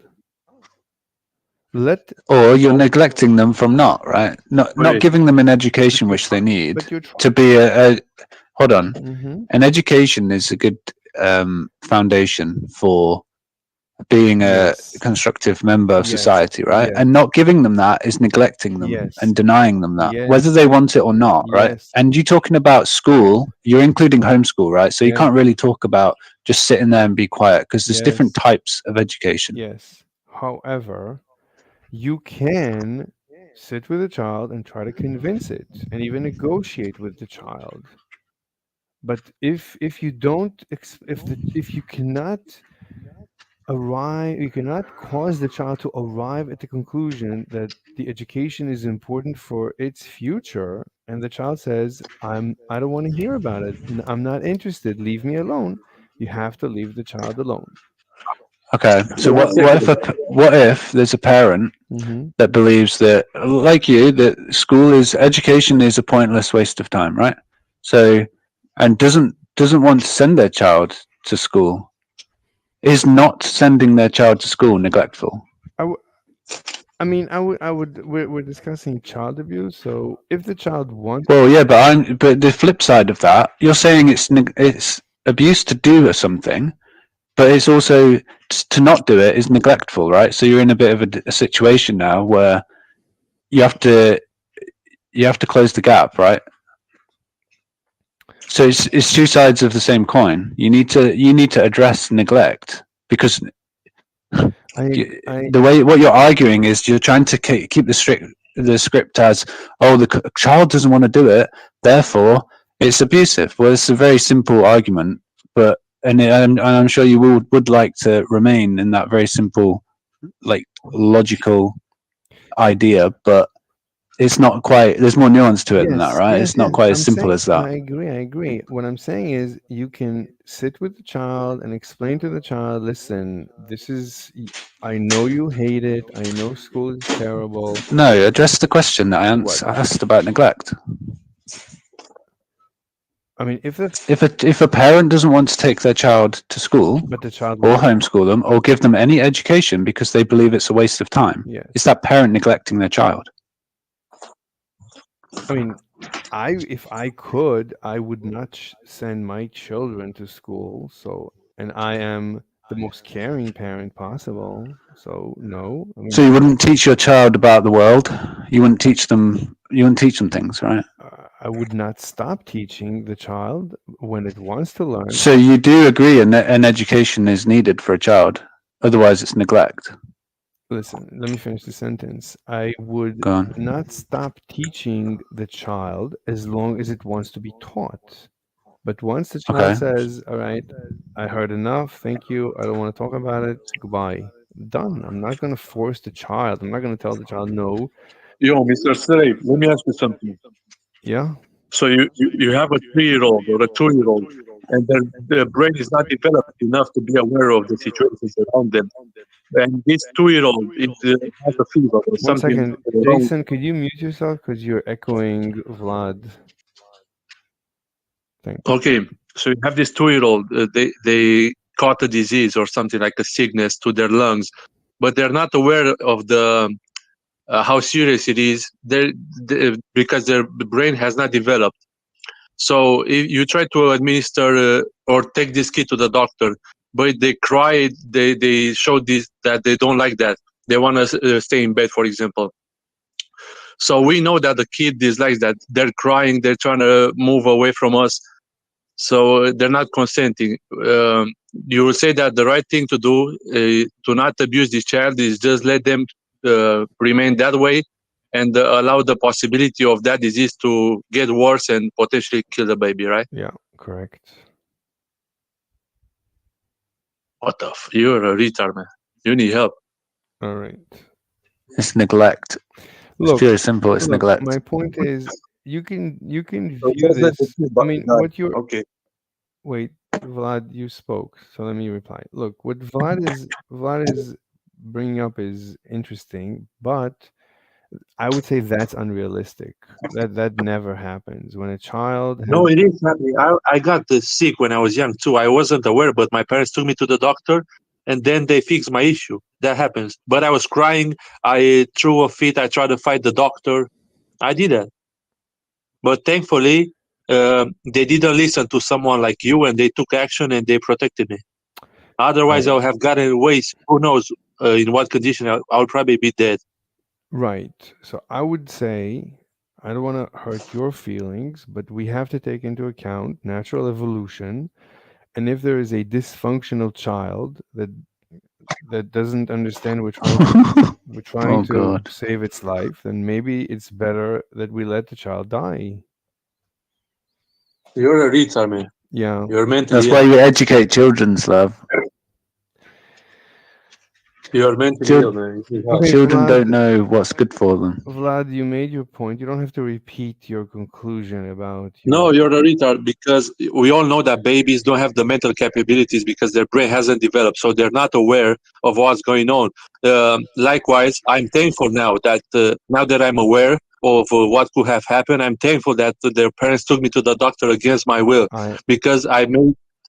Let Or you're neglecting them from not, right? Not Right. giving them an education which they need but you're to be a hold on. hmm An education is a good foundation for being a Yes. constructive member of Yes. society, right? Yes. And not giving them that is neglecting them Yes. and denying them that, Yes. whether they want it or not, right? Yes. And you talking about school, you're including homeschool, right? So you Yes. can't really talk about just sitting there and be quiet because there's different Yes. types of education. Yes. However, you can sit with a child and try to convince it and even negotiate with the child. But if you don't if you cannot you cannot cause the child to arrive at the conclusion that the education is important for its future, and the child says, I don't want to hear about it. I'm not interested. Leave me alone. You have to leave the child alone. Okay, so One what if there's a parent Mm-hmm. that believes that, like you, that education is a pointless waste of time, right? So, and doesn't want to send their child to school. Is not sending their child to school neglectful? I mean, I would. We're discussing child abuse. So if the child wants, Well, yeah, but the flip side of that, you're saying it's abuse to do something, but it's also to not do it is neglectful, right? So you're in a bit of a situation now where you have to close the gap, right? So it's two sides of the same coin. You need to address neglect because I the way what you're arguing is you're trying to keep the script as, oh, the child doesn't want to do it, therefore it's abusive. Well, it's a very simple argument, but I'm sure you would like to remain in that very simple, like, logical idea, but it's not quite. There's more nuance to it than that, right? It's not quite as simple as that. I agree. What I'm saying is you can sit with the child and explain to the child, listen, I know you hate it. I know school is terrible. No, address the question that I asked about neglect. I mean, if a parent doesn't want to take their child to school but the child or homeschool them or give them any education because they believe it's a waste of time, yes. is that parent neglecting their child? I mean, if I could, I would not send my children to school. So, and I am the most caring parent possible. So no. I mean, So you wouldn't teach your child about the world. You wouldn't teach them things, right? I would not stop teaching the child when it wants to learn. So you do agree an education is needed for a child, otherwise it's neglect. Listen, let me finish the sentence. I would Go on. not stop teaching the child as long as it wants to be taught. But once the child Okay. says, all right, I heard enough, thank you, I don't want to talk about it, goodbye. Done. I'm not going to force the child. I'm not going to tell the child no. Yo, Mr. Slave, let me ask you something. Yeah. So you have a 3-year-old or a 2-year-old, and their brain is not developed enough to be aware of the situations around them. And this 2-year-old has a fever or One something. second. Jason, could you mute yourself? Because you're echoing Vlad. Thank you. Okay, so you have this 2-year-old. They caught a disease or something like a sickness to their lungs, but they're not aware of the how serious it is. Because their brain has not developed. So if you try to administer or take this kid to the doctor, but they cry, they show this that they don't like that. They want to stay in bed, for example. So we know that the kid dislikes that. They're crying. They're trying to move away from us. So they're not consenting. You will say that the right thing to do to not abuse this child is just let them remain that way and allow the possibility of that disease to get worse and potentially kill the baby, right? Yeah, correct. What the you're a retard, man. You need help. All right. It's neglect. Look, it's pure simple. It's neglect. My point is, you can view this. I mean, what you're okay. Wait, Vlad, you spoke, so let me reply. Look, what Vlad is bringing up is interesting, but I would say that's unrealistic. That never happens. When a child No, has it is happening. I got sick when I was young too. I wasn't aware, but my parents took me to the doctor, and then they fixed my issue. That happens. But I was crying. I threw a fit. I tried to fight the doctor. I did that. But thankfully, they didn't listen to someone like you, and they took action and they protected me. Otherwise, I would have gotten ways. Who knows in what condition I would probably be dead. right. So I would say I don't want to hurt your feelings, but we have to take into account natural evolution. And if there is a dysfunctional child that doesn't understand we're trying Oh, to God. save its life, then maybe it's better that we let the child die. You're a retard, man. Yeah. You're mentally That's why you educate children, Slav. You're mentally Chil- ill, man. Okay, Children Vlad, don't know what's good for them. Vlad, you made your point. You don't have to repeat your conclusion about No, your. you're a retard because we all know that babies don't have the mental capabilities because their brain hasn't developed, so they're not aware of what's going on. Likewise, I'm thankful now that now that I'm aware of what could have happened, I'm thankful that their parents took me to the doctor against my will I because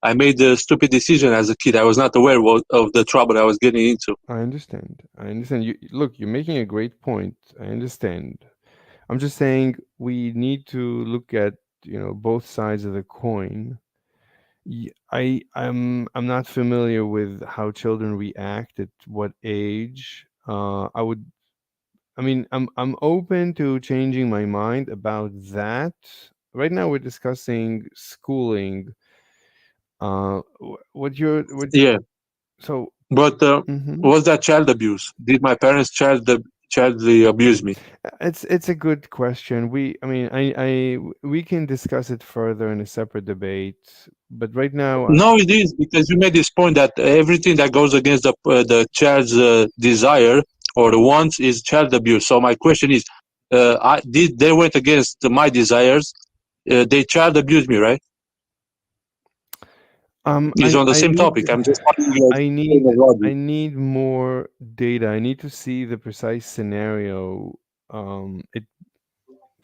I made the stupid decision as a kid. I was not aware of the trouble I was getting into. I understand. I understand. You look. You're making a great point. I understand. I'm just saying we need to look at both sides of the coin. I'm not familiar with how children react at what age. I mean, I'm open to changing my mind about that. Right now, we're discussing schooling. What? Yeah, So, but mhm. was that child abuse? Did my parents childly abuse me? It's a good question. I mean, we can discuss it further in a separate debate. But right now, No, it is because you made this point that everything that goes against the child's desire or the wants is child abuse. So my question is, did they went against my desires? They child abused me, right? It's on the I same need topic. I'm just following your I need chain of logic. I need more data. I need to see the precise scenario. It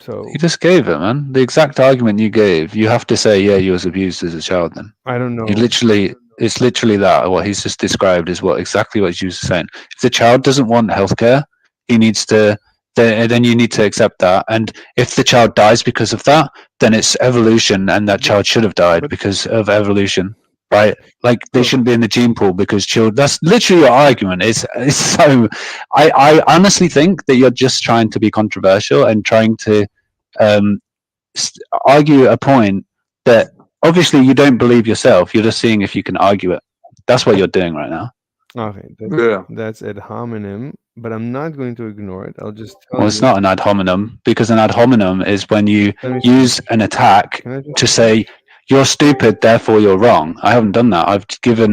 so You just gave it, man. The exact argument you gave. You have to say, yeah, you was abused as a child. Then I don't you know. literally, it's literally that. What he's just described is exactly what you were saying. If the child doesn't want healthcare, he needs to. Then you need to accept that. And if the child dies because of that, then it's evolution, and that child should have died But because of evolution, right? Like they look, shouldn't be in the gene pool because children. That's literally your argument. It's so. I honestly think that you're just trying to be controversial and trying to um, argue a point that obviously you don't believe yourself. You're just seeing if you can argue it. That's what you're doing right now. okay, Yeah. that's ad hominem, but I'm not going to ignore it. I'll just tell Well, it's you. not an ad hominem because an ad hominem is when you Let me use an attack Can I just to say you're stupid, therefore you're wrong. I haven't done that. I've given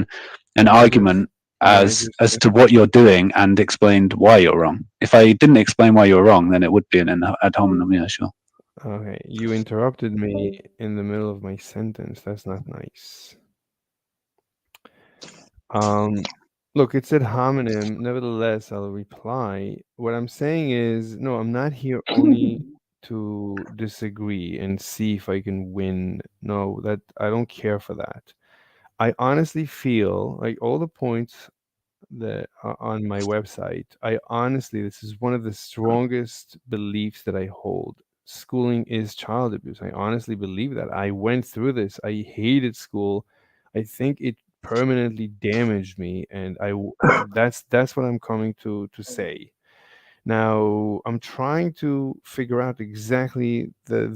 an Can I argument as to what you're doing and explained why you're wrong. If I didn't explain why you're wrong, then it would be an ad hominem. Yeah, sure. Okay, you interrupted me in the middle of my sentence. That's not nice. Look, it's ad hominem. Nevertheless, I'll reply. What I'm saying is, no, I'm not here only to disagree and see if I can win. No, that I don't care for that. I honestly feel like all the points that are on my website, this is one of the strongest beliefs that I hold. Schooling is child abuse. I honestly believe that. I went through this. I hated school. I think it permanently damaged me, and that's what I'm coming to say. Now, I'm trying to figure out exactly the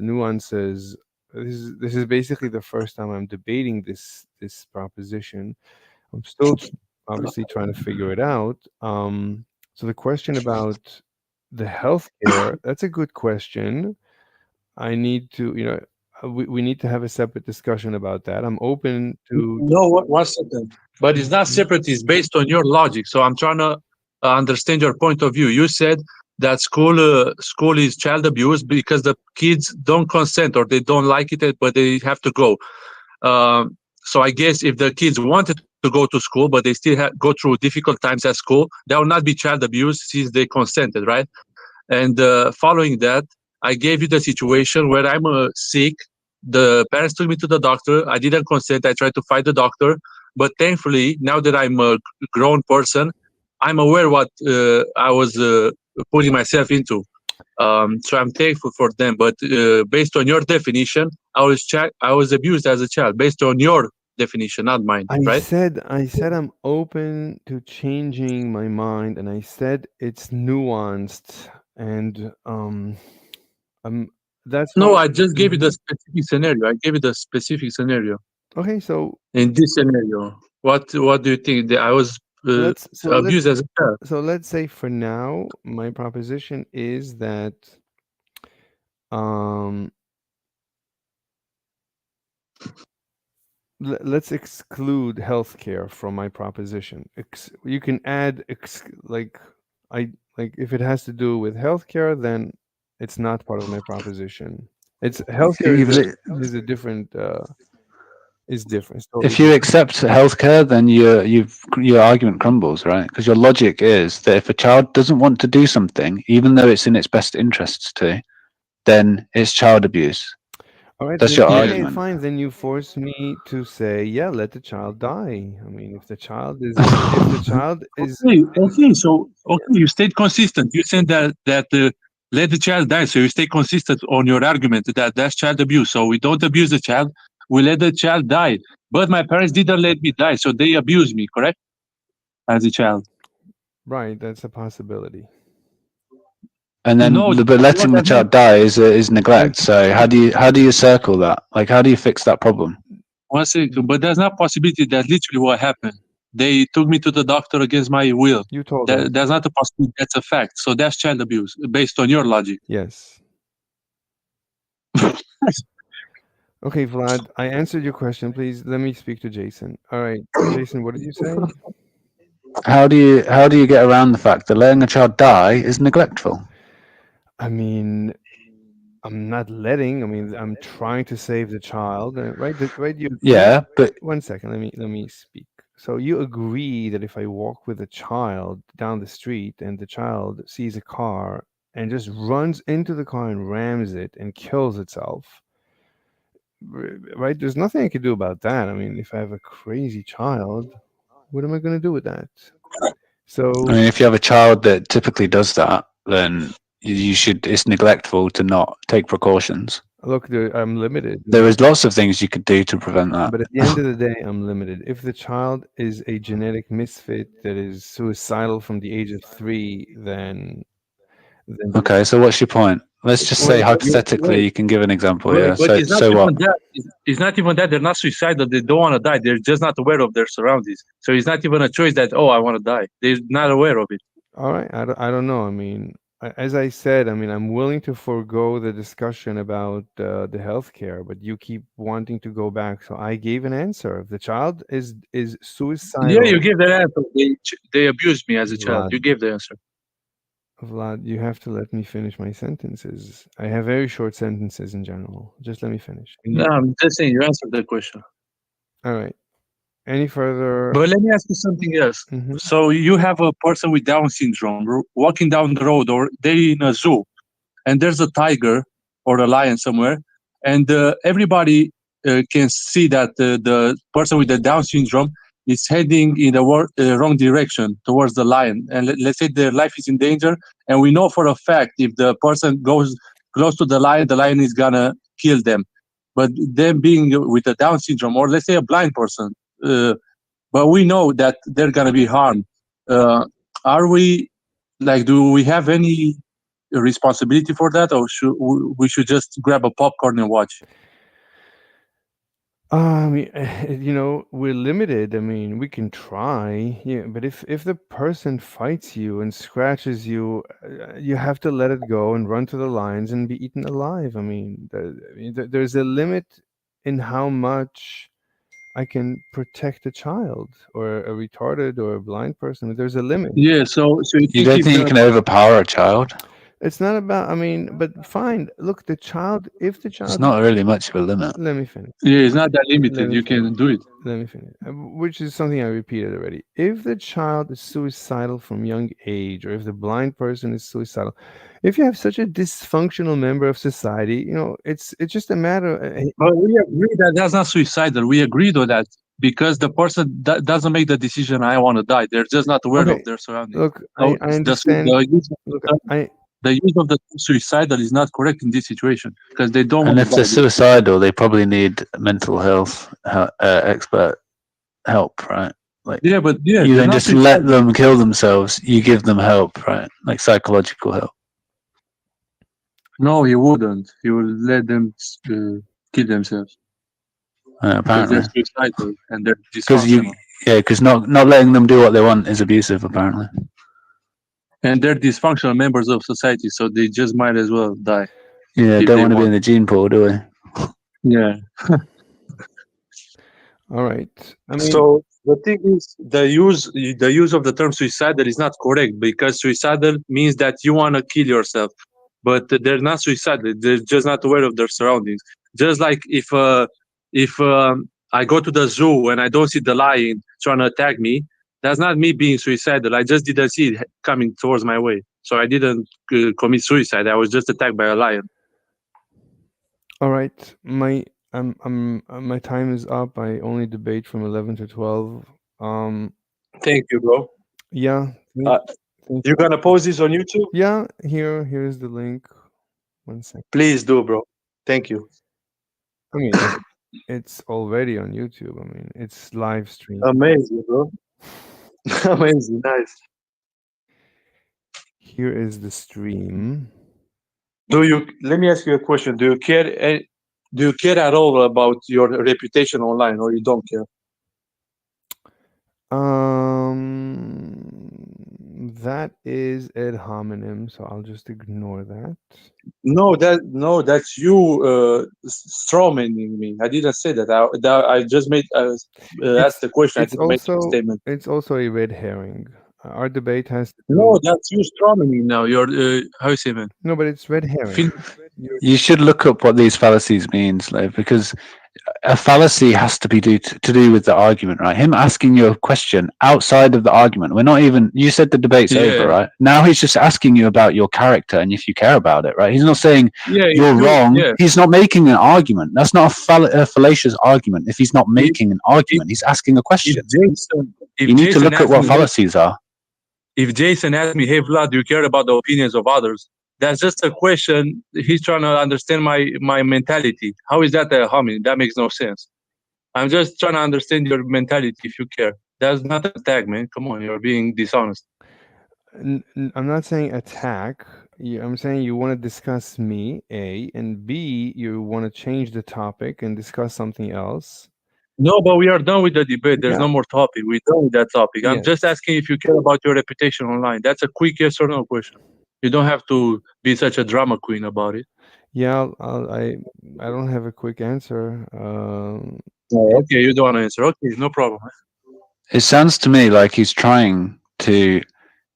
nuances. This is basically the first time I'm debating this proposition. I'm still obviously trying to figure it out. So the question about the healthcare, that's a good question. I need to, we need to have a separate discussion about that. I'm open to. No, one second. But it's not separate. It's based on your logic. So I'm trying to understand your point of view. You said that school is child abuse because the kids don't consent or they don't like it, but they have to go. So I guess if the kids wanted to go to school, but they still go through difficult times at school, that will not be child abuse since they consented, right? And following that, I gave you the situation where I'm sick. The parents took me to the doctor. I didn't consent. I tried to fight the doctor. But thankfully, now that I'm a grown person, I'm aware what I was putting myself into. So I'm thankful for them. But based on your definition, I was abused as a child based on your definition, not mine, I right? said I'm open to changing my mind, and I said it's nuanced, and that's No, all. I just gave you the Mhm. specific scenario. I gave you the specific scenario. Okay, so In this scenario, what do you think? That I was abused as a child. so let's say for now, my proposition is that let's exclude healthcare from my proposition. You can add like if it has to do with healthcare, then it's not part of my proposition. It's healthcare is a different is different. So If you accept healthcare, then your argument crumbles, right? Because your logic is that if a child doesn't want to do something, even though it's in its best interests to, then it's child abuse. all right, That's then, your okay, argument. fine. Then you force me to say, yeah, let the child die. I mean, if the child is if the child is Okay, you stayed consistent. You said that let the child die. So you stay consistent on your argument that that's child abuse. So we don't abuse the child. We let the child die. But my parents didn't let me die, so they abused me, correct? As a child. right, that's a possibility. And then, No, but letting the child die is neglect. So how do you circle that? Like, how do you fix that problem? one second, but there's not possibility. That's literally what happened. They took me to the doctor against my will. You told us. That's not a possibility. That's a fact. So that's child abuse based on your logic. Yes. Okay, Vlad, I answered your question. Please let me speak to Jason. All right, Jason, what did you say? How do you get around the fact that letting a child die is neglectful? I mean, I'm not letting. I mean, I'm trying to save the child, right? Right? Yeah, but 1 second. Let me speak. So you agree that if I walk with a child down the street and the child sees a car and just runs into the car and rams it and kills itself, right? There's nothing I can do about that. I mean, if I have a crazy child, what am I going to do with that? So I mean, if you have a child that typically does that, then you should. It's neglectful to not take precautions. look, I'm limited. There is lots of things you could do to prevent that. But at the end of the day, I'm limited. If the child is a genetic misfit that is suicidal from the age of 3, then Okay, so what's your point? Let's just say Wait, hypothetically, you can give an example. But Yeah. it's not So even what? that. It's not even that they're not suicidal. They don't want to die. They're just not aware of their surroundings. So it's not even a choice that I want to die. They're not aware of it. all right, I don't know. I mean, as I said, I mean, I'm willing to forego the discussion about the healthcare, but you keep wanting to go back. So I gave an answer. If the child is suicidal, Yeah, you gave that answer. They abused me as a child. Vlad. You gave the answer. Vlad, you have to let me finish my sentences. I have very short sentences in general. Just let me finish. No, I'm just saying you answered the question. All right. Any further? But let me ask you something else. Mhm. So you have a person with Down syndrome walking down the road, or they're in a zoo, and there's a tiger or a lion somewhere, and everybody can see that the person with the Down syndrome is heading in the wrong direction towards the lion. And let's say their life is in danger, and we know for a fact if the person goes close to the lion is gonna kill them. But them being with a Down syndrome, or let's say a blind person, but we know that they're gonna be harmed. Are we do we have any responsibility for that, or should just grab a popcorn and watch? I mean, we're limited. I mean, we can try, yeah, but if the person fights you and scratches you, you have to let it go and run to the lions and be eaten alive. I mean, there's a limit in how much I can protect a child or a retarded or a blind person. There's a limit. Yeah. So You don't think you can overpower a child? It's not about. I mean, but fine. Look, the child. If the child. It's not really much of a limit. Let me finish. Yeah, it's not that Let limited. me You can finish. do it. Let me finish. Which is something I repeated already. If the child is suicidal from young age, or if the blind person is suicidal, if you have such a dysfunctional member of society, you know, it's just a matter. But we agree that that's not suicidal. We agreed on that because the person doesn't make the decision. I want to die. They're just not aware Okay, of their surroundings. Look, So I understand. Look, the use of the term suicidal is not correct in this situation because they don't And want if to they're die. suicidal, they probably need mental health expert help, right? Like, Yeah, but yeah, you they're don't not just let suicidal. them kill themselves. You give them help, right? Like psychological help. No, he wouldn't. He would let them kill themselves because Apparently, they're suicidal and they're because dysfunctional. not letting them do what they want is abusive. Apparently, And they're dysfunctional members of society, so they just might as well die. yeah, if don't they want to be want. in the gene pool, do we? Yeah. all right. I mean, So the thing is, the use of the term suicidal is not correct because suicidal means that you want to kill yourself, but they're not suicidal. They're just not aware of their surroundings. Just like if I go to the zoo and I don't see the lion trying to attack me, that's not me being suicidal. I just didn't see it coming towards my way, so I didn't commit suicide. I was just attacked by a lion. all right. My time is up. I only debate from 11 to 12. Thank you, bro. Yeah. Thank You're gonna post this on YouTube? Yeah, here's the link. 1 second. Please do, bro. Thank you. I mean, it's already on YouTube. I mean, it's live stream. Amazing, bro. Amazing, nice. Here is the stream. Let me ask you a question. Do you care at all about your reputation online, or you don't care? That is ad hominem, so I'll just ignore that. No, that's you strawmanning me. I didn't say that. I just made asked the question. I didn't make a statement. It's also a red herring. Our debate has to No, that's you strawmanning now. You're how you say, man? No, but it's red herring. You should look up what these fallacies means, like, because a fallacy has to be to do with the argument, right? Him asking you a question outside of the argument. We're not even. You said the debate's over, right? Now he's just asking you about your character and if you care about it, right? He's not saying you're wrong. Yeah. He's not making an argument. That's not a fallacious argument. If he's not making an argument, he's asking a question. You need to look at what fallacies are. If Jason asked me, "Hey Vlad, do you care about the opinions of others?" That's just a question. He's trying to understand my mentality. How is that a homie? That makes no sense. I'm just trying to understand your mentality if you care. That's not an attack, man. Come on, you're being dishonest. I'm not saying attack. I'm saying you want to discuss me, A, and B, you want to change the topic and discuss something else. No, but we are done with the debate. There's no more topic. We're done with that topic. I'm just asking if you care about your reputation online. That's a quick yes or no question. You don't have to be such a drama queen about it. Yeah, I don't have a quick answer. Okay, you don't want to answer. Okay, no problem. It sounds to me like he's trying to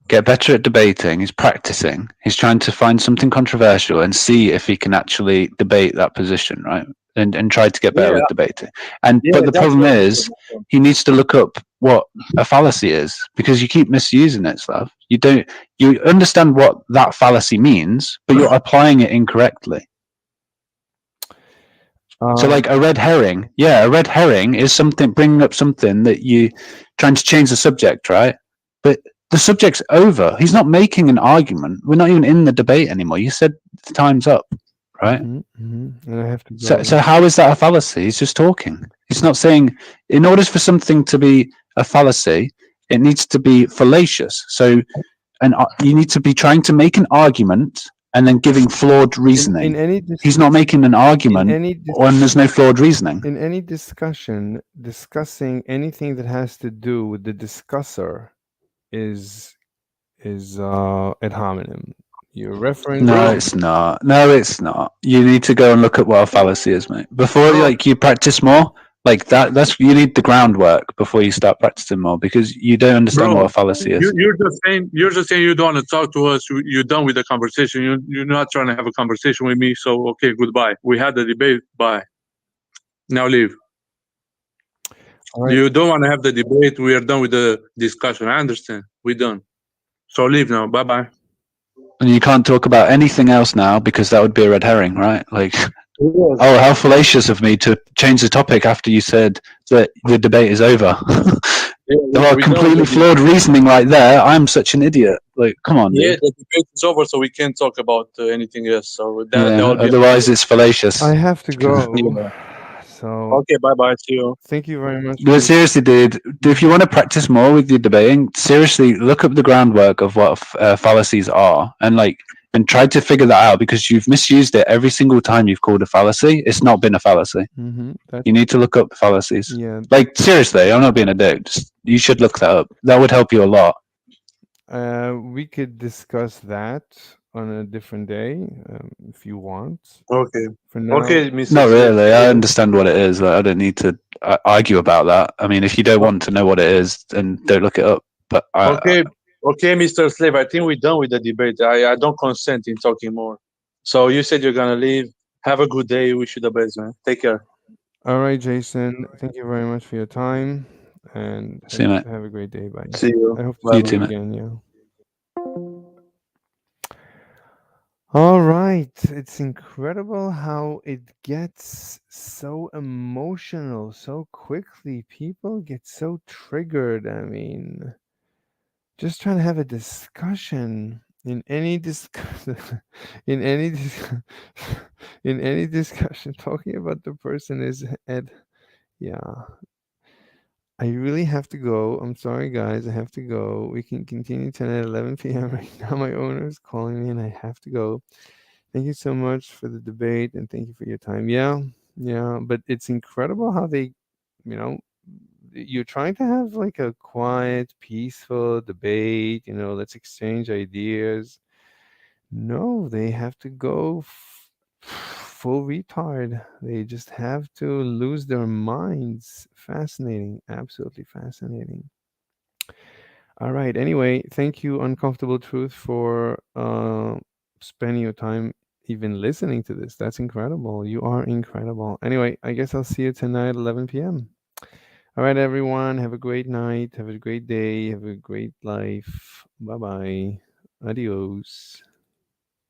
get better at debating. He's practicing. He's trying to find something controversial and see if he can actually debate that position, right? And try to get better at debating. But the problem is, he needs to look up what a fallacy is, because you keep misusing it, Slav. You understand what that fallacy means, but you're applying it incorrectly. So, like a red herring, a red herring is something bringing up something that you trying to change the subject, right? But the subject's over. He's not making an argument. We're not even in the debate anymore. You said the time's up, right? And I have to go. So how is that a fallacy? He's just talking. He's not saying. In order for something to be a fallacy, it needs to be fallacious. So, you need to be trying to make an argument and then giving flawed reasoning. He's not making an argument when there's no flawed reasoning. In any discussion, discussing anything that has to do with the discusser is ad hominem. You're referring. No, it's not. No, it's not. You need to go and look at what a fallacy is, mate. Before, you practice more. Like that's you need the groundwork before you start practicing more, because you don't understand Bro, what a fallacy is. you're just saying you don't want to talk to us. You're done with the conversation. You're not trying to have a conversation with me. So okay, goodbye. We had the debate. Bye. Now leave. All right. You don't want to have the debate. We are done with the discussion. I understand. We're done. So leave now. Bye bye. And you can't talk about anything else now because that would be a red herring, right? Like, oh, how fallacious of me to change the topic after you said that the debate is over. Well, completely flawed reasoning right there. I'm such an idiot. Like, come on, Yeah, dude. the debate is over, so we can't talk about anything else. So Yeah, that will be otherwise it's fallacious. I have to go. Yeah. So Okay. Bye bye. See you. thank you very much. But seriously, dude, if you want to practice more with your debating, seriously, look up the groundwork of what fallacies are, and try to figure that out, because you've misused it every single time you've called a fallacy. It's not been a fallacy. You need to look up fallacies. Yeah. Like, seriously, I'm not being a dick. You should look that up. That would help you a lot. We could discuss that on a different day if you want. Okay. For now, Okay, Mr. Not Smith. really. I understand what it is. Like, I don't need to argue about that. I mean, if you don't want to know what it is, then don't look it up. But Okay, Mr. Slave. I think we're done with the debate. I don't consent in talking more. So you said you're gonna leave. Have a good day. Wish you the best, man. Take care. all right, Jason. Thank you very much for your time, and See you, mate. have a great day. Bye. See you. I hope to Bye. see You too, you mate. again. Yeah. All right. It's incredible how it gets so emotional so quickly. People get so triggered. I mean, just trying to have a discussion in any discussion in any in any discussion, talking about the person is at, yeah. I really have to go. I'm sorry, guys. I have to go. We can continue tonight at 11 p.m. Right now, my owner is calling me and I have to go. Thank you so much for the debate and thank you for your time. Yeah, yeah. But it's incredible how they, you know, you're trying to have like a quiet, peaceful debate, let's exchange ideas. No, they have to go full retard. They just have to lose their minds. Fascinating. Absolutely fascinating. All right. Anyway, thank you, Uncomfortable Truth, for spending your time even listening to this. That's incredible. You are incredible. Anyway, I guess I'll see you tonight at 11 p.m. All right, everyone. Have a great night. Have a great day. Have a great life. Bye bye. Adios.